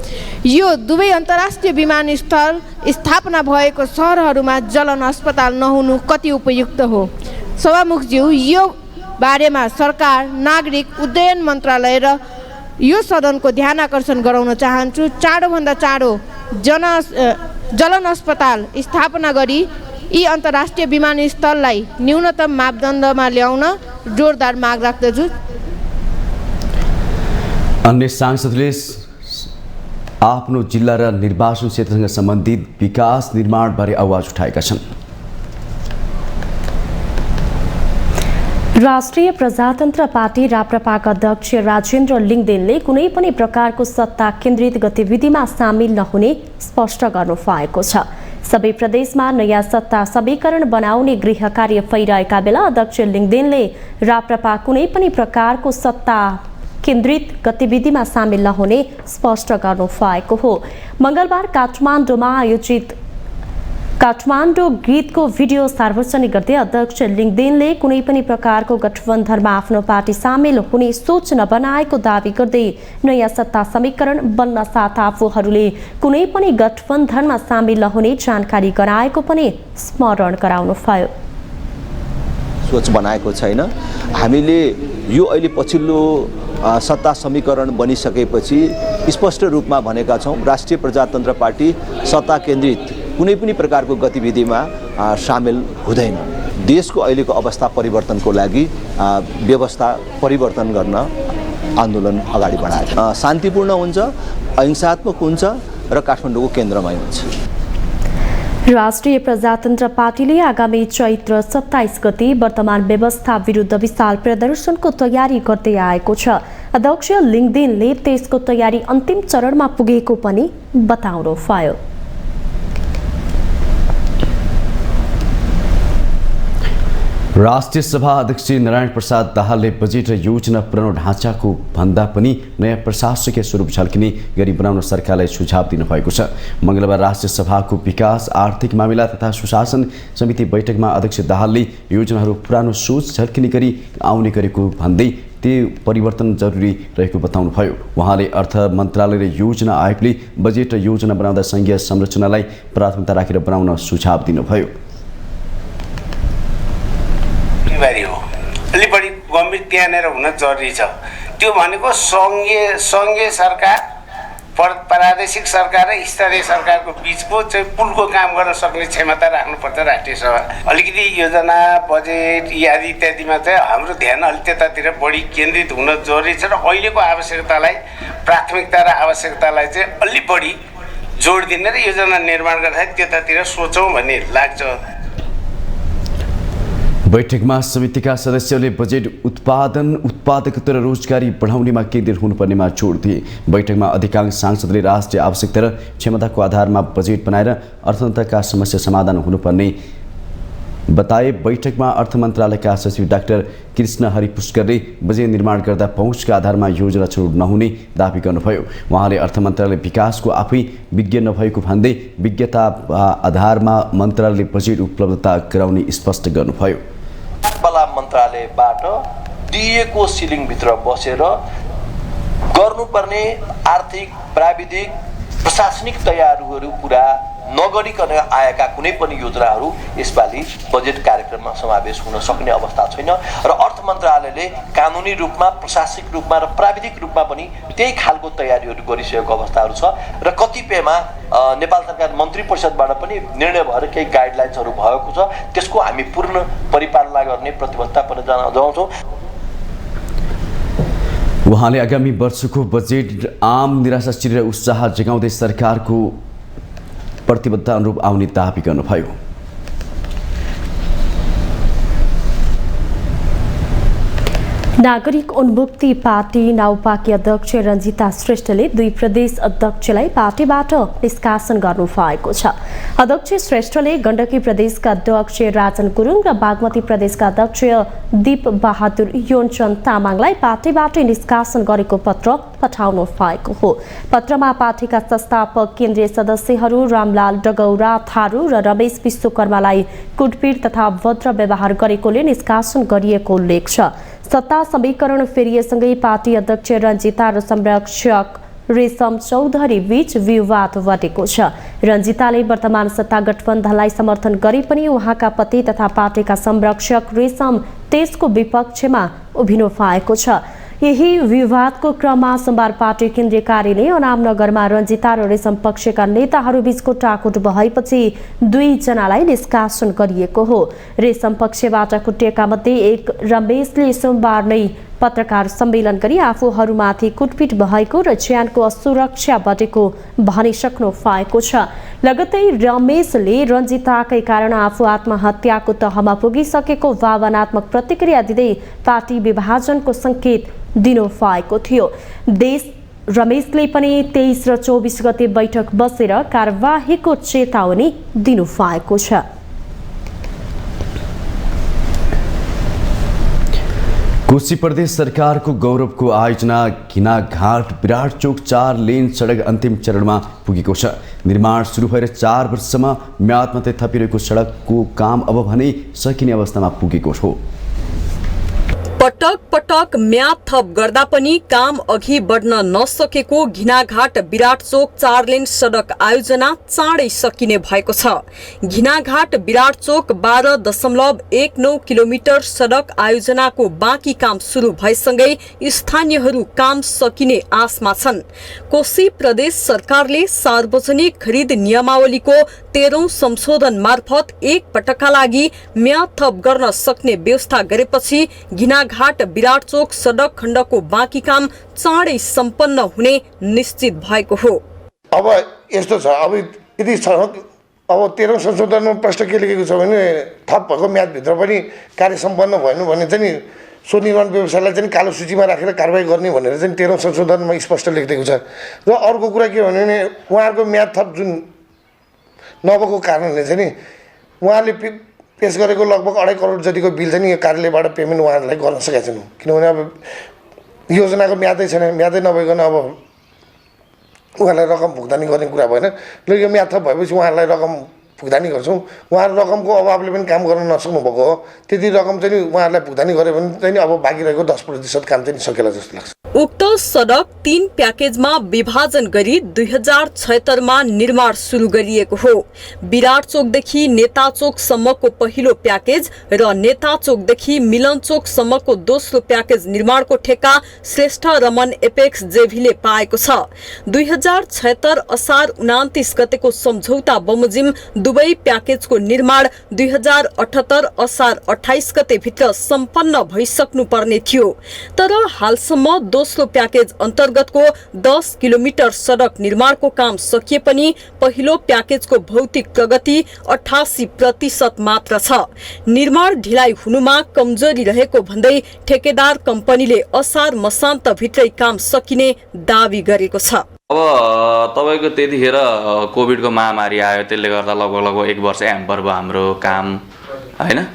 यो दुवै अन्तर्राष्ट्रिय विमानस्थल स्थापना भएको सहरहरूमा जलन अस्पताल नहुनु कति उपयुक्त हो? सभामुखज्यू, यो बारेमा सरकार, नागरिक उड्डयन मन्त्रालय र यो सदनको ध्यान आकर्षण गराउन चाहन्छु। चाँडोभन्दा चाँडो जलन अस्पताल स्थापना गरी यी अन्तर्राष्ट्रिय विमानस्थललाई न्यूनतम मापदण्डमा ल्याउन जोरदार माग राख्दछु। अन्य सांसदले आफ्नो जिल्ला र निर्वाचन क्षेत्रसँग सम्बन्धित विकास निर्माणबारे आवाज उठाएका छन्। राष्ट्रिय प्रजातन्त्र पार्टी राप्रपाका अध्यक्ष राजेन्द्र लिङदेनले कुनै पनि प्रकारको सत्ता केन्द्रित गतिविधिमा सामेल नहुने स्पष्ट गर्नु भएको छ। सबै प्रदेशमा नयाँ सत्ता समीकरण बनाउने गृह कार्य भइरहेका बेला अध्यक्ष लिङदेनले राप्रपा कुनै पनि प्रकारको सत्ता केन्द्रित गतिविधिमा सामेल नहुने स्पष्ट गर्नु भएको हो। मंगलबार काठमाडौँमा आयोजित काठमाडौँ गीतको भिडियो सार्वजनिक गर्दै अध्यक्ष लिङदेनले कुनै पनि प्रकारको गठबन्धनमा आफ्नो पार्टी सामेल हुने सोच नबनाएको दावी गर्दै नयाँ सत्ता समीकरण बन्न साथ आफूहरूले कुनै पनि गठबन्धनमा सामेल नहुने जानकारी गराएको पनि स्मरण गराउनुभयो। सोच बनाएको छैन। हामीले यो अहिले पछिल्लो सत्ता समीकरण बनिसकेपछि स्पष्ट रूपमा भनेका छौँ, राष्ट्रिय प्रजातन्त्र पार्टी सत्ता केन्द्रित कुनै पनि प्रकारको गतिविधिमा सामेल हुँदैन। देशको अहिलेको अवस्था परिवर्तनको लागि व्यवस्था परिवर्तन गर्न आन्दोलन अगाडि बढाएको शान्तिपूर्ण हुन्छ, अहिंसात्मक हुन्छ र काठमाडौँको केन्द्रमै हुन्छ। राष्ट्रिय प्रजातन्त्र पार्टीले आगामी चैत्र 27 गते वर्तमान व्यवस्था विरुद्ध विशाल प्रदर्शनको तयारी गर्दै आएको छ। अध्यक्ष लिङदेनले त्यसको तयारी अन्तिम चरणमा पुगेको पनि बताउनुभयो। राष्ट्रिय सभा अध्यक्ष नारायण प्रसाद दाहालले बजेट र योजना पुरानो ढाँचाको भन्दा पनि नयाँ प्रशासकीय स्वरूप झल्किने गरी बनाउन सरकारलाई सुझाव दिनुभएको छ। मंगलबार राष्ट्रिय सभाको विकास आर्थिक मामिला तथा सुशासन समिति बैठकमा अध्यक्ष दाहालले योजनाहरू पुरानो सोच झल्किने गरी आउने गरेको भन्दै त्यो परिवर्तन जरुरी रहेको बताउनुभयो। उहाँले अर्थ मन्त्रालय र योजना आयोगले बजेट र योजना बनाउँदा संघीय संरचनालाई प्राथमिकता राखेर बनाउन सुझाव दिनुभयो। अलि बढी गम्भीर त्यहाँनिर हुन जरुरी छ। त्यो भनेको सङ्घीय सरकार, प्रादेशिक सरकार र स्थानीय सरकारको बिचको चाहिँ पुलको काम गर्न सक्ने क्षमता राख्नुपर्छ राष्ट्रिय सभा। अलिकति योजना बजेट इत्यादि इत्यादिमा चाहिँ हाम्रो ध्यान अलिक त्यतातिर बढी केन्द्रित हुन जरुरी छ र अहिलेको आवश्यकतालाई, प्राथमिकता र आवश्यकतालाई चाहिँ अलि बढी जोड दिने र योजना निर्माण गर्दा त्यतातिर सोचौँ भन्ने लाग्छ। बैठकमा समितिका सदस्यहरूले बजेट उत्पादकता र रोजगारी बढाउनेमा केन्द्रित हुनुपर्नेमा जोड दिए। बैठकमा अधिकांश सांसदले राष्ट्रिय आवश्यकता र क्षमताको आधारमा बजेट बनाएर अर्थतन्त्रका समस्या समाधान हुनुपर्ने बताए। बैठकमा अर्थ मन्त्रालयका सचिव डाक्टर कृष्ण हरि पुष्करले बजेट निर्माण गर्दा पहुँचका आधारमा योजना छनौट नहुने दावी गर्नुभयो। उहाँले अर्थ मन्त्रालय विकासको आफै विज्ञ नभएको भन्दै विज्ञता आधारमा मन्त्रालयले बजेट उपलब्धता गराउने स्पष्ट गर्नुभयो। वाला मन्त्रालयबाट दिएको सिलिङभित्र बसेर गर्नुपर्ने आर्थिक, प्राविधिक, प्रशासनिक तयारीहरू पुरा नगरिकन आएका कुनै पनि योजनाहरू यसपालि बजेट कार्यक्रममा समावेश हुन सक्ने अवस्था छैन र अर्थ मन्त्रालयले कानुनी रूपमा, प्रशासनिक रूपमा र प्राविधिक रूपमा पनि त्यही खालको तयारीहरू गरिसकेको अवस्थाहरू छ र कतिपयमा नेपाल सरकार मन्त्री परिषदबाट पनि निर्णय भएर केही गाइडलाइन्सहरू भएको छ। त्यसको हामी पूर्ण परिपालना गर्ने प्रतिबद्धता पनि जनाउँछौँ। उहाँले आगामी वर्षको बजेट आम निराशाचिर र उत्साह जगाउँदै सरकारको प्रतिबद्धता अनुरूप आउने दावी गर्नुभयो। नागरिक उन्मुक्ति पार्टी नाउपाकी अध्यक्ष रञ्जिता श्रेष्ठले 2 प्रदेश अध्यक्षलाई पार्टीबाट निष्कासन गर्नुभएको छ। अध्यक्ष श्रेष्ठले गण्डकी प्रदेशका अध्यक्ष राजन गुरुङ र बागमती प्रदेशका अध्यक्ष दीप बहादुर योनचन्द तामाङलाई पार्टीबाट निष्कासन गरेको पत्र पठाउनु भएको हो। पत्रमा पार्टीका संस्थापक केन्द्रीय सदस्यहरू रामलाल डगौरा थारू र रमेश विश्वकर्मालाई कुटपिट तथा भद्र व्यवहार गरेकोले निष्कासन गरिएको उल्लेख छ। सत्ता समीकरण फेरिएसँगै पार्टी अध्यक्ष रञ्जिता र संरक्षक रेशम चौधरी बीच विवाद बढेको छ। रञ्जिताले वर्तमान सत्ता गठबन्धनलाई समर्थन गरे पनि उहाँका पति तथा पार्टीका संरक्षक रेशम त्यसको विपक्षमा उभिनु भएको छ। यही विवादको क्रममा सोमबार पार्टी केन्द्रीय कार्यालय अनामनगरमा रञ्जिता र रेशम पक्षका नेताहरूबीचको टाकुट भएपछि 2 जनालाई निष्कासन गरिएको हो। रेशम पक्षबाट कुटिएका मध्ये एक रमेशले सोमबार नै पत्रकार सम्मेलन गरी आफूहरूमाथि कुटपिट भएको र ज्यानको असुरक्षा बढेको भनिसक्नु भएको छ। लगत्तै रमेशले रञ्जिताकै कारण आफू आत्महत्याको तहमा पुगिसकेको भावनात्मक प्रतिक्रिया दिँदै पार्टी विभाजनको संकेत दिनु भएको थियो। रमेशले पनि 23 र 24 गते बैठक बसेर कारबाहीको चेतावनी दिनु भएको छ। कोशी प्रदेश सरकारको गौरवको आयोजना घिनाघाट विराट चोक 4 लेन सडक अन्तिम चरणमा पुगेको छ। निर्माण सुरु भएर 4 वर्षसम्म म्याद मात्रै थपिरहेको सडकको काम अब भने सकिने अवस्थामा पुगेको हो। पटक पटक म्याद थप गर्दा पनि काम अघि बढ्न नसकेको घिनाघाट विराट चोक 4 लेन सडक आयोजना चाँडै सकिने भएको छ। घिनाघाट विराट चोक 12.19 किलोमिटर सडक आयोजनाको बाँकी काम सुरु भएसँगै स्थानीयहरू काम सकिने आशमा छन्। कोशी प्रदेश सरकारले सार्वजनिक खरिद नियमावलीको 13औं संशोधन मार्फत एक पटकका लागि म्याद थप गर्न सक्ने व्यवस्था गरेपछि घिनाघाट विराट चोक सडक खण्डको बाँकी काम चाँडै सम्पन्न हुने निश्चित भएको हो। अब यस्तो छ, अब यदि अब 13औं संशोधनमा प्रश्न के लेखेको छ भने थप भएको म्यादभित्र पनि कार्य सम्पन्न भएन भने चाहिँ नि स्वनिर्माण व्यवसायलाई चाहिँ कालो सूचीमा राखेर कारबाही गर्ने भनेर चाहिँ 13औं संशोधनमा स्पष्ट लेखिदिएको छ। र अर्को कुरा के भने उहाँहरूको म्याद थप जुन नभएको कारणले चाहिँ नि उहाँले पेश गरेको लगभग 2.5 करोड जतिको बिल चाहिँ यो कार्यालयबाट पेमेन्ट उहाँहरूलाई गर्न सकेका छैनौँ। किनभने अब योजनाको म्यादै छैन, म्यादै नभइकन अब उहाँलाई रकम भुक्तानी गर्ने कुरा भएन। ल यो म्याद थप भएपछि उहाँहरूलाई रकम भुक्तानी गर्छौँ। उहाँहरू रकमको अभावले पनि काम गर्न नसक्नु भएको हो। त्यति रकम चाहिँ उहाँहरूलाई भुक्तानी गऱ्यो भने चाहिँ अब बाँकी रहेको 10% काम चाहिँ सकेला जस्तो लाग्छ। उक्त सडक 3 प्याकेजमा विभाजन गरी 2076 मा निर्माण सुरु गरिएको हो। विराट चोकदेखि नेता चोकसम्मको पहिलो प्याकेज र नेता चोकदेखि मिलन चोकसम्मको दोस्रो प्याकेज निर्माणको ठेक्का श्रेष्ठ रमन एपेक्स जेभीले पाएको छ। 2076 असार 29 गतेको सम्झौता बमोजिम दुवै प्याकेजको निर्माण 2078 असार 28 गते भित्र सम्पन्न भइसक्नु पर्ने थियो। तर हालसम्म दोस्रो प्याकेज अन्तर्गतको 10 किलोमिटर सडक निर्माणको काम सकिए पनि पहिलो प्याकेजको भौतिक प्रगति 88% मात्र छ। निर्माण ढिलाइ हुनुमा कमजोरी रहेको भन्दै ठेकेदार कम्पनीले असार मसान्त भित्रै काम सकिने दावी गरेको छ। अब तपाईको त्यतिखेर कोभिडको महामारी आयो, त्यसले गर्दा लगभग 1 वर्ष ह्याम्पर भयो हाम्रो काम हैन।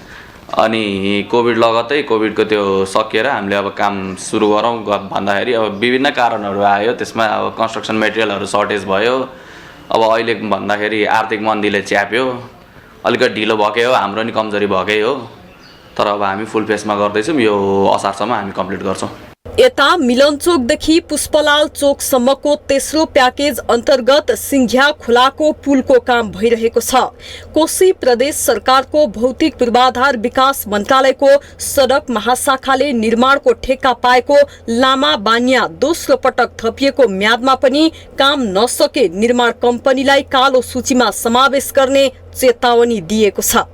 अनि कोभिड लगत्तै कोभिडको त्यो सकिएर हामीले अब काम सुरु गरौँ भन्दाखेरि अब विभिन्न कारणहरू आयो। त्यसमा अब कन्स्ट्रक्सन मेटेरियलहरू सर्टेज भयो। अब अहिले भन्दाखेरि आर्थिक मन्दीले च्याप्यो, अलिकति ढिलो भएकै हो, हाम्रो नि कमजोरी भएकै हो। तर अब हामी फुल पेसमा गर्दैछौँ, यो असारसम्म हामी कम्प्लिट गर्छौँ। यता मिलन चोकदेखि पुष्पलाल चोकसम्मको तेस्रो प्याकेज अन्तर्गत सिंघिया खोलाको पुलको काम भइरहेको छ। कोशी प्रदेश सरकारको भौतिक पूर्वाधार विकास मन्त्रालयको सडक महाशाखाले निर्माणको ठेक्का पाएको लामा बानिया दोस्रो पटक थपिएको म्यादमा पनि काम नसके निर्माण कम्पनीलाई कालो सूचीमा समावेश गर्ने चेतावनी दिएको छ।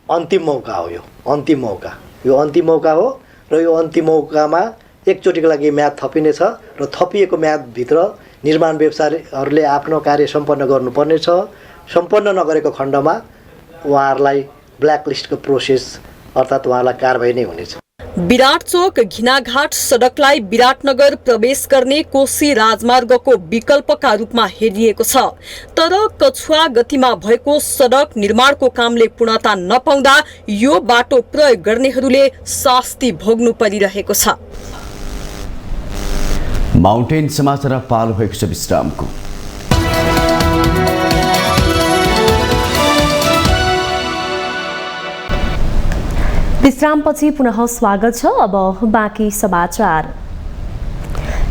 अन्तिम मौका हो यो, अन्तिम मौका, यो अन्तिम मौका हो र यो अन्तिम मौकामा एकचोटिको लागि म्याद थपिनेछ र थपिएको म्यादभित्र निर्माण व्यवसायीहरूले आफ्नो कार्य सम्पन्न गर्नुपर्ने छ। सम्पन्न नगरेको खण्डमा उहाँहरूलाई ब्ल्याकलिस्टको प्रोसेस अर्थात् उहाँलाई कारबाही नै हुनेछ। विराट चोक घिनाघाट सडकलाई विराटनगर प्रवेश गर्ने कोशी राजमार्गको विकल्पका रूपमा हेरिएको छ। तर कछुवा गतिमा भएको सडक निर्माणको कामले पूर्णता नपाउँदा यो बाटो प्रयोग गर्नेहरूले शास्ति भोग्नु परिरहेको छ। माउन्टेन समाचार पालो भएको छ विश्रामको। विश्रामपछि पुनः स्वागत छ। अब बाँकी समाचार।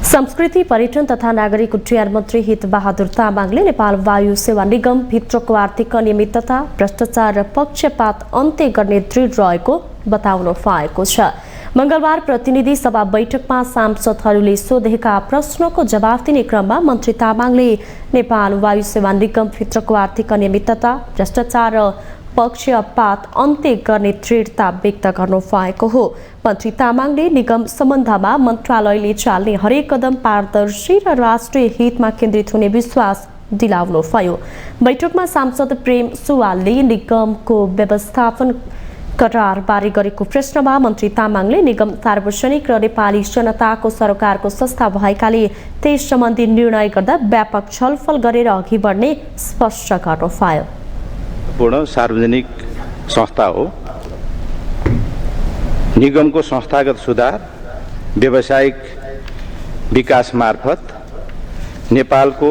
संस्कृति पर्यटन तथा नागरिक उड्डयन मन्त्री हितबहादुर तामाङले नेपाल वायु सेवा निगम भित्रको आर्थिक अनियमितता, भ्रष्टाचार र पक्षपात अन्त्य गर्ने दृढ रहेको बताउनु भएको छ। मंगलबार प्रतिनिधि सभा बैठकमा सांसदहरूले सोधेका प्रश्नको जवाफ दिने क्रममा मन्त्री तामाङले नेपाल वायु सेवा निगमभित्रको आर्थिक अनियमितता, भ्रष्टाचार र पक्षपात अन्त्य गर्ने दृढता व्यक्त गर्नु भएको हो। मन्त्री तामाङले निगम सम्बन्धमा मन्त्रालयले चाल्ने हरेक कदम पारदर्शी र राष्ट्रिय हितमा केन्द्रित हुने विश्वास दिलाउनुभयो। बैठकमा सांसद प्रेम सुवालले निगमको व्यवस्थापन करारबारे गरेको प्रश्नमा मन्त्री तामाङले निगम सार्वजनिक र नेपाली जनताको सरकारको संस्था भएकाले त्यस सम्बन्धी निर्णय गर्दा व्यापक छलफल गरेर अघि बढ्ने स्पष्ट गर्नुभयो। पूर्ण सार्वजनिक संस्था हो। निगमको संस्थागत सुधार, व्यावसायिक विकास मार्फत नेपालको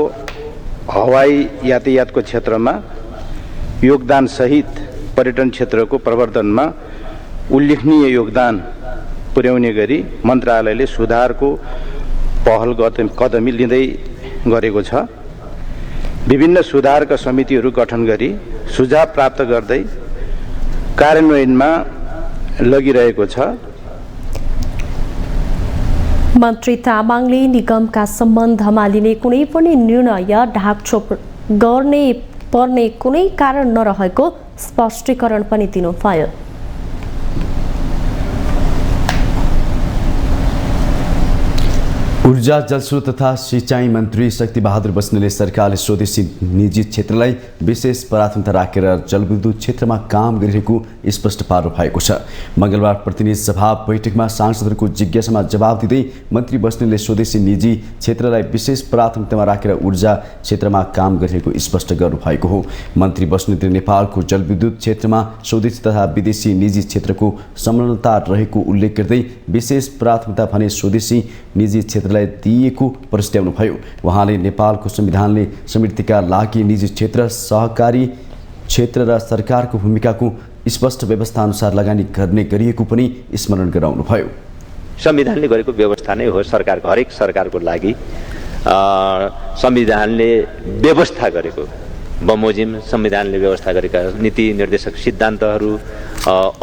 हवाई यातायातको क्षेत्रमा योगदान सहित पर्यटन क्षेत्रको प्रवर्धनमा उल्लेखनीय योगदान पुर्याउने गरी मन्त्रालयले सुधारको पहल कदमी लिँदै गरेको छ। विभिन्न सुधारका समितिहरू गठन गरी सुझाव प्राप्त गर्दै कार्यान्वयनमा लगिरहेको छ। मन्त्री तामाङले निगमका सम्बन्धमा लिने कुनै पनि निर्णय ढाकछोप गर्ने पर्ने कुनै कारण नरहेको स्पष्टीकरण पनि दिनुभयो। ऊर्जा, जलस्रोत तथा सिंचाई मन्त्री शक्ति बहादुर बस्नेतले सरकारले स्वदेशी निजी क्षेत्रलाई विशेष प्राथमिकता राखेर जलविद्युत क्षेत्रमा काम गरिरहेको स्पष्ट पार्नु भएको छ। मंगलबार प्रतिनिधि सभा बैठकमा सांसदहरूको जिज्ञासामा जवाब दिँदै मन्त्री बस्नेतले स्वदेशी निजी क्षेत्रलाई विशेष प्राथमिकतामा राखेर ऊर्जा क्षेत्रमा काम गरिरहेको स्पष्ट गर्नुभएको हो। मन्त्री बस्नेतले नेपालको जलविद्युत क्षेत्रमा स्वदेशी तथा विदेशी निजी क्षेत्रको समानता रहेको उल्लेख गर्दै विशेष प्राथमिकता भने स्वदेशी निजी क्षेत्र दिएको प्रस्ताउनुभयो। उहाँले नेपालको संविधानले समृद्धिका लागि निजी क्षेत्र, सहकारी क्षेत्र र सरकारको भूमिकाको स्पष्ट व्यवस्था अनुसार लगानी गर्ने गरिएको पनि स्मरण गराउनुभयो। संविधानले गरेको व्यवस्था नै हो सरकारको, हरेक सरकारको लागि संविधानले व्यवस्था गरेको बमोजिम संविधानले व्यवस्था गरेका नीति निर्देशक सिद्धान्तहरू,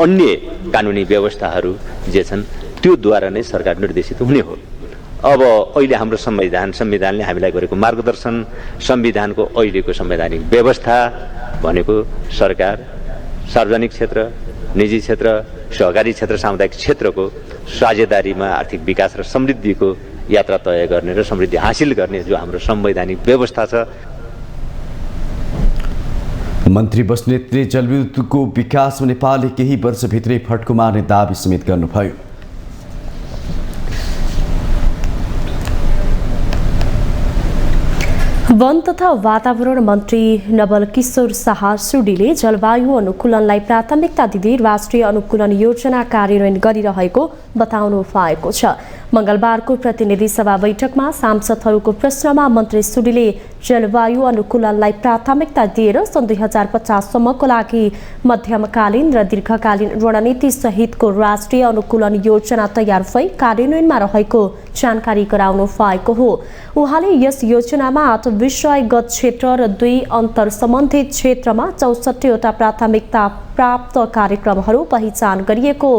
अन्य कानुनी व्यवस्थाहरू जे छन् त्योद्वारा नै सरकार निर्देशित हुने हो। अब अहिले हाम्रो संविधानले हामीलाई गरेको मार्गदर्शन, संविधानको अहिलेको संवैधानिक व्यवस्था भनेको सरकार सार्वजनिक क्षेत्र, निजी क्षेत्र, सहकारी क्षेत्र, सामुदायिक क्षेत्रको साझेदारीमा आर्थिक विकास र समृद्धिको यात्रा तय गर्ने र समृद्धि हासिल गर्ने जो हाम्रो संवैधानिक व्यवस्था छ। मन्त्री बस्नेतले जलविद्युतको विकासमा नेपालले केही वर्षभित्रै फड्को मार्ने दाबी समेत गर्नुभयो। वन तथा वातावरण मन्त्री नवल किशोर शाह सुडीले जलवायु अनुकूलनलाई प्राथमिकता दिँदै राष्ट्रिय अनुकूलन योजना कार्यान्वयन गरिरहेको बताउनु भएको छ। मंगलबारको प्रतिनिधि सभा बैठकमा सांसदहरूको प्रश्नमा मन्त्री सुडीले जलवायु अनुकूलनलाई प्राथमिकता दिएर सन् 2050 सम्मको लागि मध्यमकालीन र दीर्घकालीन रणनीति सहितको राष्ट्रिय अनुकूलन योजना तयार भई कार्यान्वयनमा रहेको जानकारी गराउनु भएको हो। उहाँले यस योजनामा 8 विषयगत क्षेत्र र 2 अन्तर सम्बन्धित क्षेत्रमा 64वटा प्राथमिकता प्राप्त कार्यक्रमहरू पहिचान गरिएको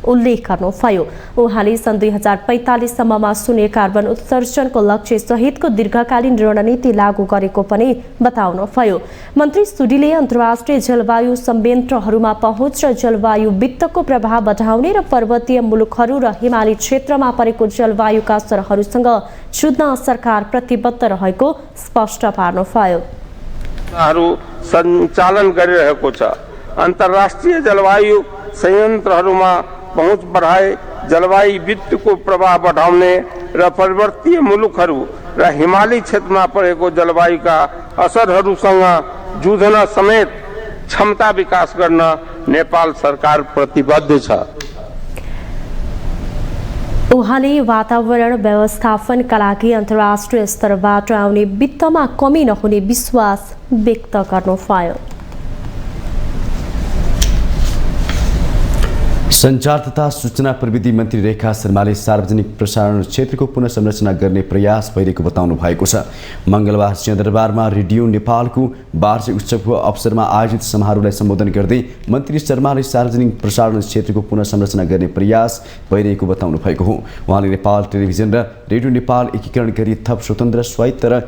उल्लेख गर्नुभयो। उहाँले सन् 2045 सम्ममा शून्य कार्बन उत्सर्जनको लक्ष्य सहितको दीर्घकालीन रणनीति लागू गरेको पनि बताउनुभयो। मन्त्री सुडीले अन्तर्राष्ट्रिय जलवायु संयन्त्रहरूमा पहुँच र जलवायु वित्तको प्रभाव बढाउने र पर्वतीय मुलुकहरू र हिमाली क्षेत्रमा परेको जलवायुका असरहरूसँग जुझ्न सरकार प्रतिबद्ध रहेको स्पष्ट पार्नुभयो। सञ्चालन गरिरहेको छ। अन्तर्राष्ट्रिय जलवायु संयन्त्रहरूमा पहुँच बढाए, जलवायु वित्तको प्रभाव बढाउने र पर्वतीय मुलुकहरू र हिमाली क्षेत्रमा परेको जलवायुका असरहरूसँग जुझ्न समेत क्षमता विकास गर्न नेपाल सरकार प्रतिबद्ध छ। उहाँले वातावरण व्यवस्थापनका लागि अन्तर्राष्ट्रिय स्तरबाट आउने वित्तमा कमी नहुने विश्वास व्यक्त गर्नुभयो। सञ्चार तथा सूचना प्रविधि मन्त्री रेखा शर्माले सार्वजनिक प्रसारण क्षेत्रको पुनः संरचना गर्ने प्रयास भइरहेको बताउनु भएको छ। मङ्गलबार सिंहदरबारमा रेडियो नेपालको वार्षिक उत्सवको अवसरमा आयोजित समारोहलाई सम्बोधन गर्दै मन्त्री शर्माले सार्वजनिक प्रसारण क्षेत्रको पुनः संरचना गर्ने प्रयास भइरहेको बताउनु भएको हो। उहाँले नेपाल टेलिभिजन र रेडियो नेपाल एकीकरण गरी थप स्वतन्त्र स्वायत्त र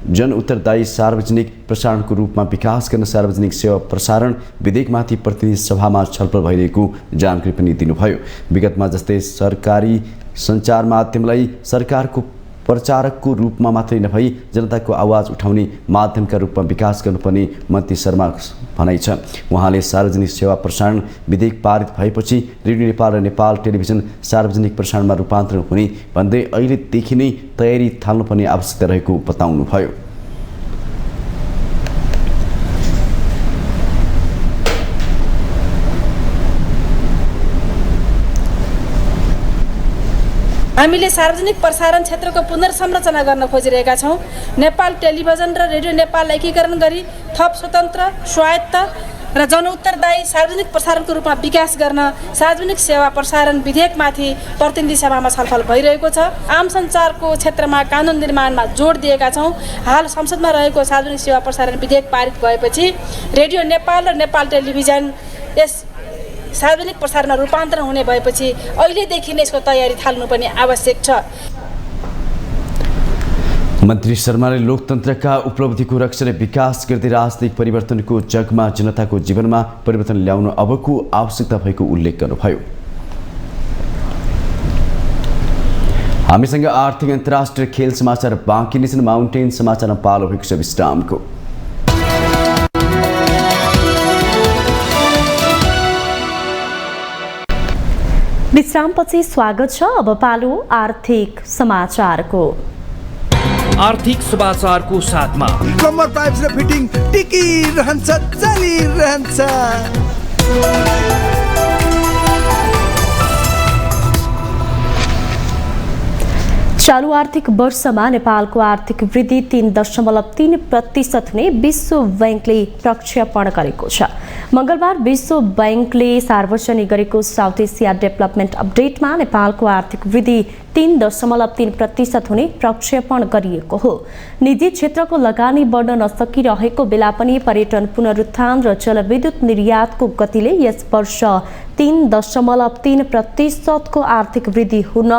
जन उत्तरदायी सार्वजनिक प्रसारणको रूपमा विकास गर्न सार्वजनिक सेवा प्रसारण विधेयकमाथि प्रतिनिधि सभामा छलफल भइरहेको जानकारी पनि दिनुभयो। विगतमा जस्तै सरकारी सञ्चार माध्यमलाई सरकारको प्रचारकको रूपमा मात्रै नभई जनताको आवाज उठाउने माध्यमका रूपमा विकास गर्नुपर्ने मन्त्री शर्मा भनाइ छ। उहाँले सार्वजनिक सेवा प्रसारण विधेयक पारित भएपछि रेडियो नेपाल र नेपाल टेलिभिजन सार्वजनिक प्रसारणमा रूपान्तरण हुने भन्दै अहिलेदेखि नै तयारी थाल्नुपर्ने आवश्यकता रहेको बताउनुभयो। हामीले सार्वजनिक प्रसारण क्षेत्रको पुनर्संरचना गर्न खोजिरहेका छौँ। नेपाल टेलिभिजन र रेडियो नेपाल एकीकरण गरी थप स्वतन्त्र स्वायत्त र जनउत्तरदायी सार्वजनिक प्रसारणको रूपमा विकास गर्न सार्वजनिक सेवा प्रसारण विधेयकमाथि प्रतिनिधि सभामा छलफल भइरहेको छ। आम सञ्चारको क्षेत्रमा कानुन निर्माणमा जोड दिएका छौँ। हाल संसदमा रहेको सार्वजनिक सेवा प्रसारण विधेयक पारित भएपछि रेडियो नेपाल र नेपाल टेलिभिजन यस सार्वजनिक प्रसारणमा रूपान्तरण हुने भएपछि अहिलेदेखि नै यसको तयारी थाल्नुपर्ने आवश्यक छ। मन्त्री शर्माले लोकतन्त्रका उपलब्धिको रक्षा र विकास गर्दै राजनीतिक परिवर्तनको जगमा जनताको जीवनमा परिवर्तन ल्याउन अबको आवश्यकता भएको उल्लेख गर्नुभयो। हामीसँग आर्थिक अन्तर्राष्ट्रिय खेल समाचार बाँकी नै छन्। माउन्टेन समाचारमा पालो भएको छ विश्रामको। विश्रामपछि स्वागत छ। अब पालो आर्थिक समाचारको। आर्थिक समाचारको साथमा कम्मर पाइप्स र फिटिङ टिकिरहन्छ, चलिरहन्छ। चालू आर्थिक वर्षमा नेपालको आर्थिक वृद्धि 3.3% हुने विश्व बैंकले प्रक्षेपण गरेको छ। मङ्गलबार विश्व बैंकले सार्वजनिक गरेको साउथ एसिया डेभलपमेन्ट अपडेटमा नेपालको आर्थिक वृद्धि 3.3% हुने प्रक्षेपण गरिएको हो। निजी क्षेत्रको लगानी बढ्न नसकिरहेको बेला पनि पर्यटन पुनरुत्थान र जलविद्युत निर्यातको गतिले यस वर्ष 3.3% को आर्थिक वृद्धि हुन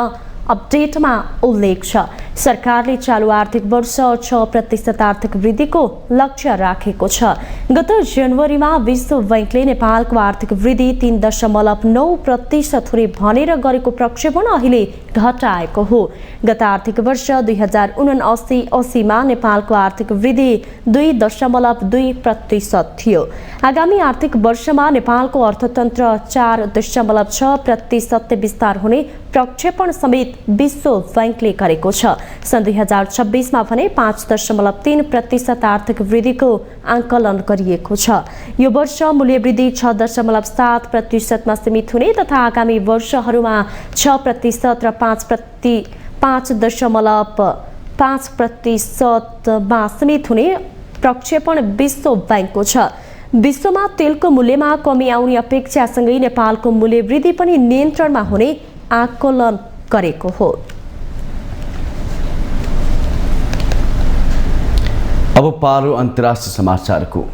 अपडेटमा उल्लेख छ। सरकारले चालू आर्थिक वर्ष 6% आर्थिक वृद्धिको लक्ष्य राखेको छ। गत जनवरीमा विश्व बैंकले नेपालको आर्थिक वृद्धि 3.9% हुने भनेर गरेको प्रक्षेपण अहिले घटाएको हो। गत आर्थिक वर्ष 2079-80मा नेपालको आर्थिक वृद्धि 2.2% थियो। आगामी आर्थिक वर्षमा नेपालको अर्थतन्त्र 4.6% विस्तार हुने प्रक्षेपण समेत विश्व बैंकले गरेको छ। सन् 2026मा भने 5.3% आर्थिक वृद्धिको आंकलन गरिएको छ। यो वर्ष मूल्य वृद्धि 6.7%मा सीमित हुने तथा आगामी वर्षहरूमा 6% र 5.5%मा सीमित हुने प्रक्षेपण विश्व बैंकको छ। विश्वमा तेलको मूल्यमा कमी आउने अपेक्षासँगै नेपालको मूल्य वृद्धि पनि नियन्त्रणमा हुने आकलन गरेको हो। अब पालो अन्तर्राष्ट्रिय समाचारको।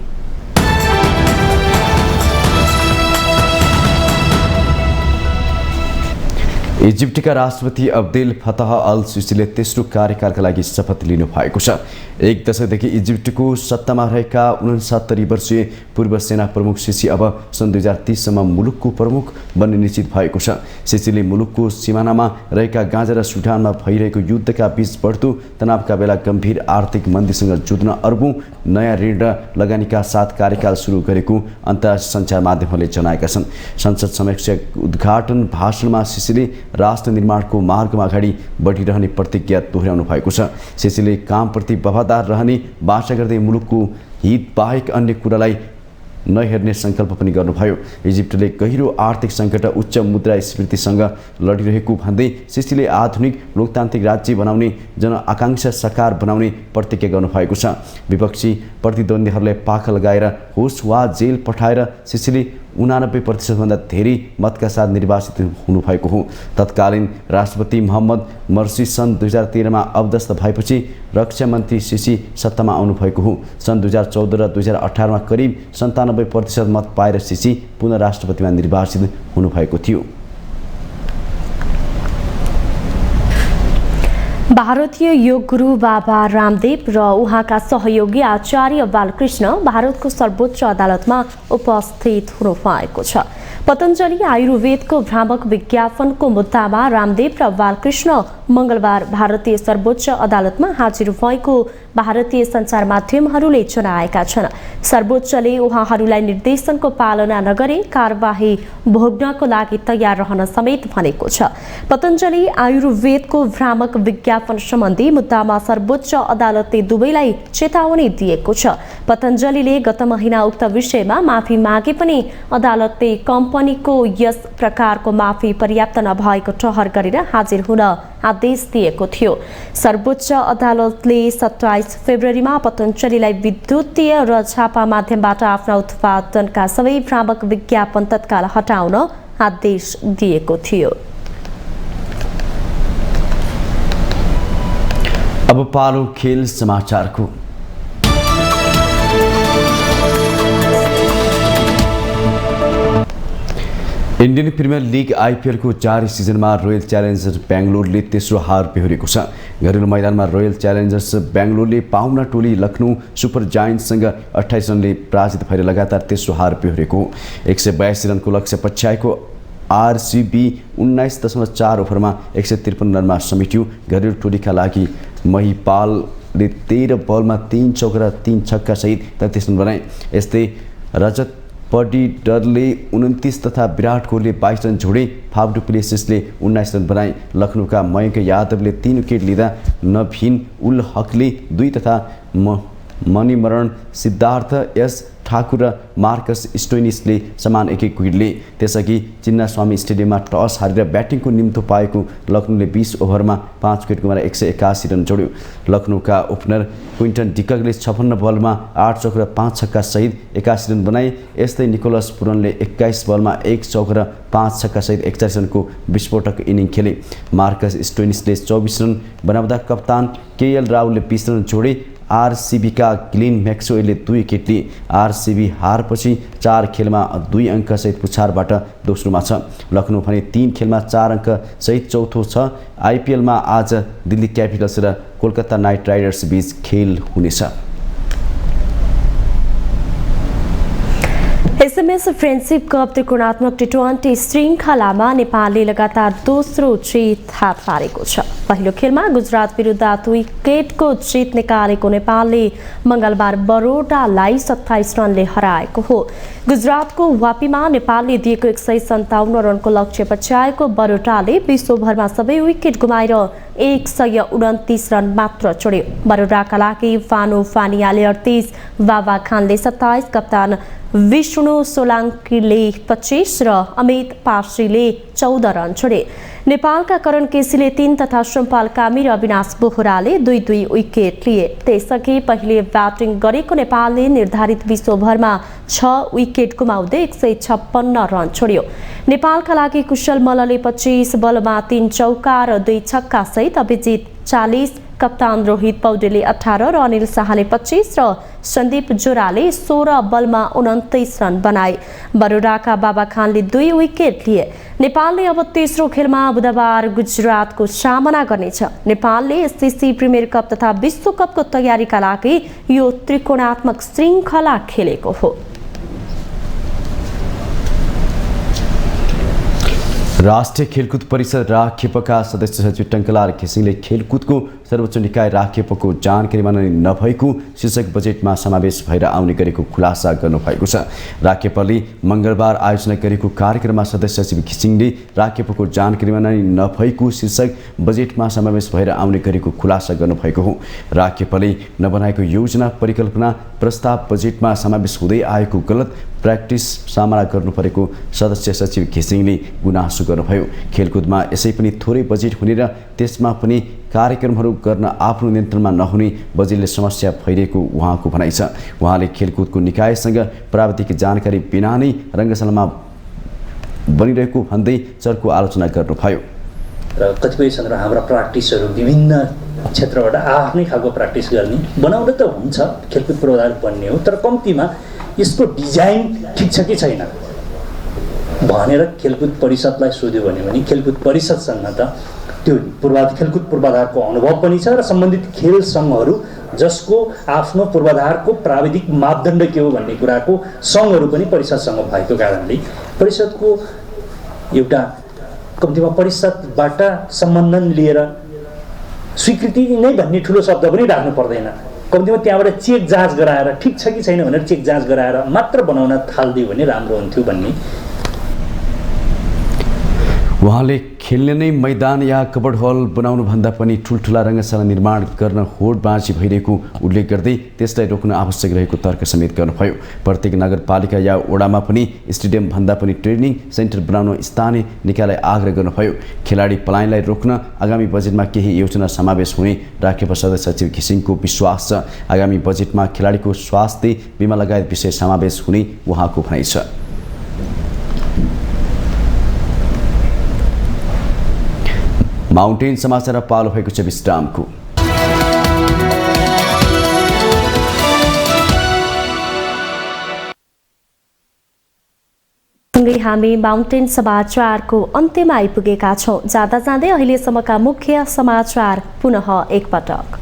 इजिप्टका राष्ट्रपति अब्देल फतह अल सिसीले तेस्रो कार्यकालका लागि शपथ लिनु भएको छ। एक दशकदेखि इजिप्टको सत्तामा रहेका 69 वर्षीय पूर्व सेना प्रमुख सिसी अब सन् 2030सम्म मुलुकको प्रमुख बन्ने निश्चित भएको छ। सिसीले मुलुकको सिमानामा रहेका गाजा र सुडानमा भइरहेको युद्धका बीच बढ्दो तनावका बेला गम्भीर आर्थिक मन्दीसँग जुझ्न अर्बौं नयाँ ऋण र लगानीका साथ कार्यकाल सुरु गरेको अन्तर्राष्ट्रिय सञ्चार माध्यमहरूले जनाएका छन्। संसद समक्ष उद्घाटन भाषणमा सिसीले राष्ट्र निर्माणको मार्गमा अगाडि बढिरहने प्रतिज्ञा दोहोर्याउनु भएको छ। सिसीले कामप्रति वफादार रहने बाचा गर्दै मुलुकको हित बाहेक अन्य कुरालाई नहेर्ने सङ्कल्प पनि गर्नुभयो। इजिप्टले गहिरो आर्थिक सङ्कट उच्च मुद्रास्फीतिसँग लडिरहेको भन्दै सिसीले आधुनिक लोकतान्त्रिक राज्य बनाउने जनआकाङ्क्षा साकार बनाउने प्रतिज्ञा गर्नुभएको छ। विपक्षी प्रतिद्वन्द्वीहरूलाई पाखा लगाएर होस वा जेल पठाएर सिसीले 89% भन्दा धेरै मतका साथ निर्वाचित हुनुभएको हो। तत्कालीन राष्ट्रपति मोहम्मद मर्सी सन् 2013 मा अवदस्त भएपछि रक्षा मन्त्री सिसी सत्तामा आउनुभएको हो। सन् 2014 र 2018 मा करिब 97% मत पाएर सिसी पुनः राष्ट्रपतिमा निर्वाचित हुनुभएको थियो। भारतीय योग गुरु बाबा रामदेव र उहाँका सहयोगी आचार्य बालकृष्ण भारतको सर्वोच्च अदालतमा उपस्थित हुनुभएको छ। पतञ्जलि आयुर्वेदको भ्रामक विज्ञापनको मुद्दामा रामदेव र बालकृष्ण मंगलबार भारतीय सर्वोच्च अदालतमा हाजिर भएको भारतीय सञ्चार माध्यमहरूले जनाएका छन्। सर्वोच्चले उहाँहरूलाई निर्देशनको पालना नगरे कारबाही भोग्नको लागि तयार रहन समेत भनेको छ। पतञ्जलि आयुर्वेदको भ्रामक विज्ञापन सम्बन्धी मुद्दामा सर्वोच्च अदालतले दुवैलाई चेतावनी दिएको छ। पतञ्जलिले गत महिना उक्त विषयमा माफी मागे पनि अदालतले कम्पनीको यस प्रकारको माफी पर्याप्त नभएको ठहर गरेर हाजिर हुन आदेश दिएको थियो। सर्वोच्च अदालतले 27 फेब्रुअरीमा पतञ्जलिलाई विद्युतीय र छापा माध्यमबाट आफ्ना उत्पादनका सबै भ्रामक विज्ञापन तत्काल हटाउन आदेश दिएको थियो। अब पालो खेल समाचारको। इन्डियन प्रिमियर लिग आइपिएल को 4 सिजनमा रोयल च्यालेन्जर्स बेङ्गलोरले तेस्रो हार बेहोरेको छ। घरेलु मैदानमा रोयल च्यालेन्जर्स बेङ्गलोरले पाहुना टोली लखनऊ सुपर जायन्ट्ससँग 28 रनले पराजित भएर लगातार तेस्रो हार बेहोरेको। 182 रनको लक्ष्य पछ्याएको आरसीबी 19.4 ओभरमा 153 रनमा समेट्यो। घरेलु टोलीका लागि महिपालले 13 बलमा 3 चौका र 3 छक्का सहित 33 रन बनाए। यस्तै रजत पडिडरले 29 तथा विराट कोहलीले 22 रन जोडे। फाफ डु प्लेसिसले 19 रन बनाए। लखनऊका मयंक यादवले 3 विकेट लिँदा नभीन उल हकले 2 तथा मणिमरण सिद्धार्थ एस ठाकुर र मार्कस स्टोइनिसले समान 1-1 विकेट लिए। त्यसअघि चिन्नास्वामी स्टेडियममा टस हारेर ब्याटिङको निम्तो पाएको लखनऊले 20 ओभरमा 5 विकेट गुमाएर 181 रन जोड्यो। लखनऊका ओपनर क्विन्टन डिककले 56 बलमा 8 चौका र 5 छक्का सहित 81 रन बनाए। यस्तै निकोलस पुरनले 21 बलमा 1 चौका र 5 छक्का सहित 41 रनको विस्फोटक इनिङ खेले। मार्कस स्टोइनिसले 24 रन बनाउँदा कप्तान केएल राहुलले 20 रन जोडे। आरसीबीका ग्लेन म्याक्सवेलले 2 विकेट लिए। आरसीबी हारपछि 4 खेलमा 2 अङ्क सहित पुछारबाट दोस्रोमा छ। लखनऊ भने 3 खेलमा 4 अङ्क सहित चौथो छ। आइपिएलमा आज दिल्ली क्यापिटल्स र कोलकाता नाइट राइडर्स बीच खेल हुनेछ। एसएमएस फ्रेन्डशिप कप त्रिकोणात्मक टी20 श्रृङ्खलामा नेपालले लगातार दोस्रो जित हात पारेको छ। पहिलो खेलमा गुजरात विरुद्ध 2 विकेटको जित निकालेको नेपालले मंगलबार बरोडालाई 27 रनले हराएको हो। गुजरातको वापीमा नेपालले दिएको 157 रनको लक्ष्य पछ्याएको बरोडाले 20 ओभरमा सबै विकेट गुमाएर 129 रन मात्र जोड्यो। बरोडाका लागि फानु फानियाले 38, बाबा खानले 27, कप्तान विष्णु सोलाङ्कीले 25 र अमित पार्सीले 14 रन छोडे। नेपालका करण केसीले 3 तथा सम्पाल कामी र अविनाश बोहराले 2-2 विकेट लिए। त्यसअघि पहिले ब्याटिङ गरेको नेपालले निर्धारित 20 ओभरमा 6 विकेट गुमाउँदै 156 रन छोड्यो। नेपालका लागि कुशल मल्लले 25 बलमा 3 चौका र 2 छक्का सहित अभिजित 40, कप्तान रोहित पौडेलले 18 र अनिल शाहले 25 र सन्दीप जोराले 16 बलमा 29 रन बनाए। बरोडाका बाबा खानले 2 विकेट लिए। नेपालले अब तेस्रो खेलमा बुधबार गुजरातको सामना गर्नेछ। नेपालले एससीसी प्रिमियर कप तथा विश्वकपको तयारीका लागि यो त्रिकोणात्मक श्रृङ्खला खेलेको हो। राष्ट्रिय खेलकुद परिषद राखेपका सदस्य सचिव टङ्कलाल घिसिङले खेलकुदको सर्वोच्च निकाय राखेपको जानकारीमा नभएको शीर्षक बजेटमा समावेश भएर आउने गरेको खुलासा गर्नुभएको छ। राखेपले मंगलबार आयोजना गरेको कार्यक्रममा सदस्य सचिव घिसिङले राखेपको जानकारीमा नभएको शीर्षक बजेटमा समावेश भएर आउने गरेको खुलासा गर्नुभएको हो। राखेपले नबनाएको योजना परिकल्पना प्रस्ताव बजेटमा समावेश हुँदै आएको गलत प्र्याक्टिस सामना गर्नु परेको सदस्य सचिव घिसिङले गुनासो गर्नुभयो। खेलकुदमा यसै पनि थोरै बजेट हुने र त्यसमा पनि कार्यक्रमहरू गर्न आफ्नो नियन्त्रणमा नहुने बजेटले समस्या भइरहेको उहाँको भनाइ छ। उहाँले खेलकुदको निकायसँग प्राविधिक जानकारी बिना नै रङ्गशालामा बनिरहेको भन्दै चर्को आलोचना गर्नुभयो। र कतिपय सन्दर्भ हाम्रा प्र्याक्टिसहरू विभिन्न क्षेत्रबाट आफ्नै खालको प्र्याक्टिस गर्ने बनाउन त हुन्छ, खेलकुद पूर्वाधार बन्ने हो, तर कम्तीमा यसको डिजाइन ठिक छ कि छैन भनेर खेलकुद परिषदलाई सोध्यो भने खेलकुद परिषदसँग त त्यो खेलकुद पूर्वाधारको अनुभव पनि छ र सम्बन्धित खेल सङ्घहरू जसको आफ्नो पूर्वाधारको प्राविधिक मापदण्ड के हो भन्ने कुराको सङ्घहरू पनि परिषदसँग भएको कारणले परिषदको एउटा कम्तीमा परिषदबाट सम्बन्धन लिएर स्वीकृति नै भन्ने ठुलो शब्द पनि राख्नु पर्दैन, कम्तीमा त्यहाँबाट चेक जाँच गराएर ठिक छ कि छैन भनेर चेक जाँच गराएर मात्र बनाउन थालिदियो भने राम्रो हुन्थ्यो भन्ने। उहाँले खेल्ने नै मैदान या कबड हल बनाउनुभन्दा पनि ठुल्ठुला रङ्गशाला निर्माण गर्न होडबाजी भइरहेको उल्लेख गर्दै त्यसलाई रोक्न आवश्यक रहेको तर्क समेत गर्नुभयो। प्रत्येक नगरपालिका या वडामा पनि स्टेडियम भन्दा पनि ट्रेनिङ सेन्टर बनाउन स्थानीय निकायलाई आग्रह गर्नुभयो। खेलाडी पलायनलाई रोक्न आगामी बजेटमा केही योजना समावेश हुने राखेको सदस्य सचिव घिसिङको विश्वास छ। आगामी बजेटमा खेलाडीको स्वास्थ्य बिमा लगायत विषय समावेश हुने उहाँको भनाइ छ। माउन्टेन समाचार पालो भएको छ विश्रामको। सँगै हामी माउन्टेन समाचारको अन्त्यमा आइपुगेका छौँ। जाँदा जाँदै अहिलेसम्मका मुख्य समाचार पुनः एकपटक।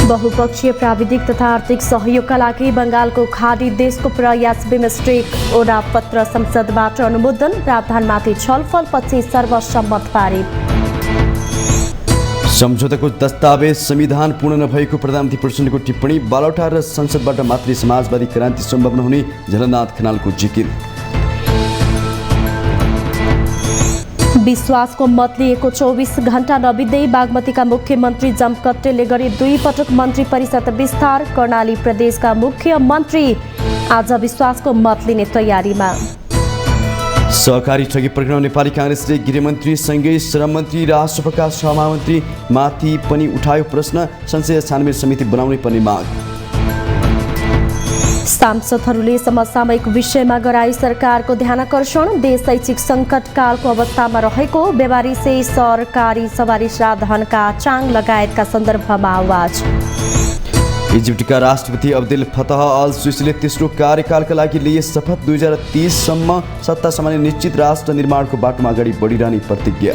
बहुपक्षीय प्राविधिक तथा आर्थिक सहयोगका लागि बङ्गालको खाडी देशको प्रयास बिमस्टेक ओडापत्र संसदबाट अनुमोदन, प्रावधानमाथि छलफलपछि सर्वसम्मत पारित। सम्झौताको दस्तावेज संविधान पूर्ण नभएको प्रधानमन्त्री प्रचण्डको टिप्पणी, बालौटा र संसदबाट मात्रै समाजवादी क्रान्ति सम्भव नहुने झलनाथ खनालको जिकिर। विश्वासको मत लिएको 24 घण्टा नबित्दै बागमतीका मुख्यमन्त्री जमकट्टेले गरे 2 पटक मन्त्री परिषद विस्तार। कर्णाली प्रदेशका मुख्यमन्त्री आज विश्वासको मत लिने तयारीमा। सहकारी ठगी प्रकरण नेपाली काङ्ग्रेसले गृहमन्त्रीसँगै श्रम मन्त्री र राष्ट्रपतिका सहमन्त्री माथि पनि उठायो प्रश्न, संसदीय छानबिन समिति बनाउनै पर्ने माग। सांसदहरूले समसामयिक विषयमा गराई सरकारको ध्यानाकर्षण, देश शैक्षिक सङ्कटकालको अवस्थामा रहेको, बेवारिसे सरकारी सवारी साधनका चाङ लगायतका सन्दर्भमा आवाज। इजिप्टका राष्ट्रपति अब्देल फतह अल सिसीले तेस्रो कार्यकालका लागि लिए शपथ, 2030 सम्म सत्ता सम्हाल्ने निश्चित राष्ट्र निर्माणको बाटोमा अगाडि बढिरहने प्रतिज्ञा।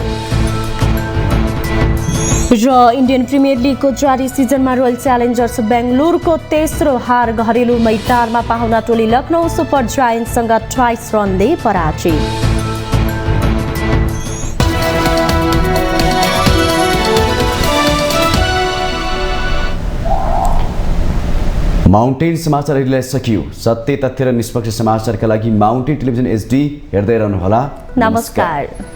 र इन्डियन प्रिमियर लिगको जारी सिजनमा रोयल च्यालेन्जर्स बेङ्गलुरुको तेस्रो हार, घरेलु मैदानमा पाहुना टोली लखनऊ सुपर जायन्टसँग 28 रनले पराजित। माउन्टेन समाचार अहिले सकियो। सत्य तथ्य र निष्पक्ष समाचारका लागि माउन्टेन टेलिभिजन HD हेर्दै रहनुहोला। नमस्कार।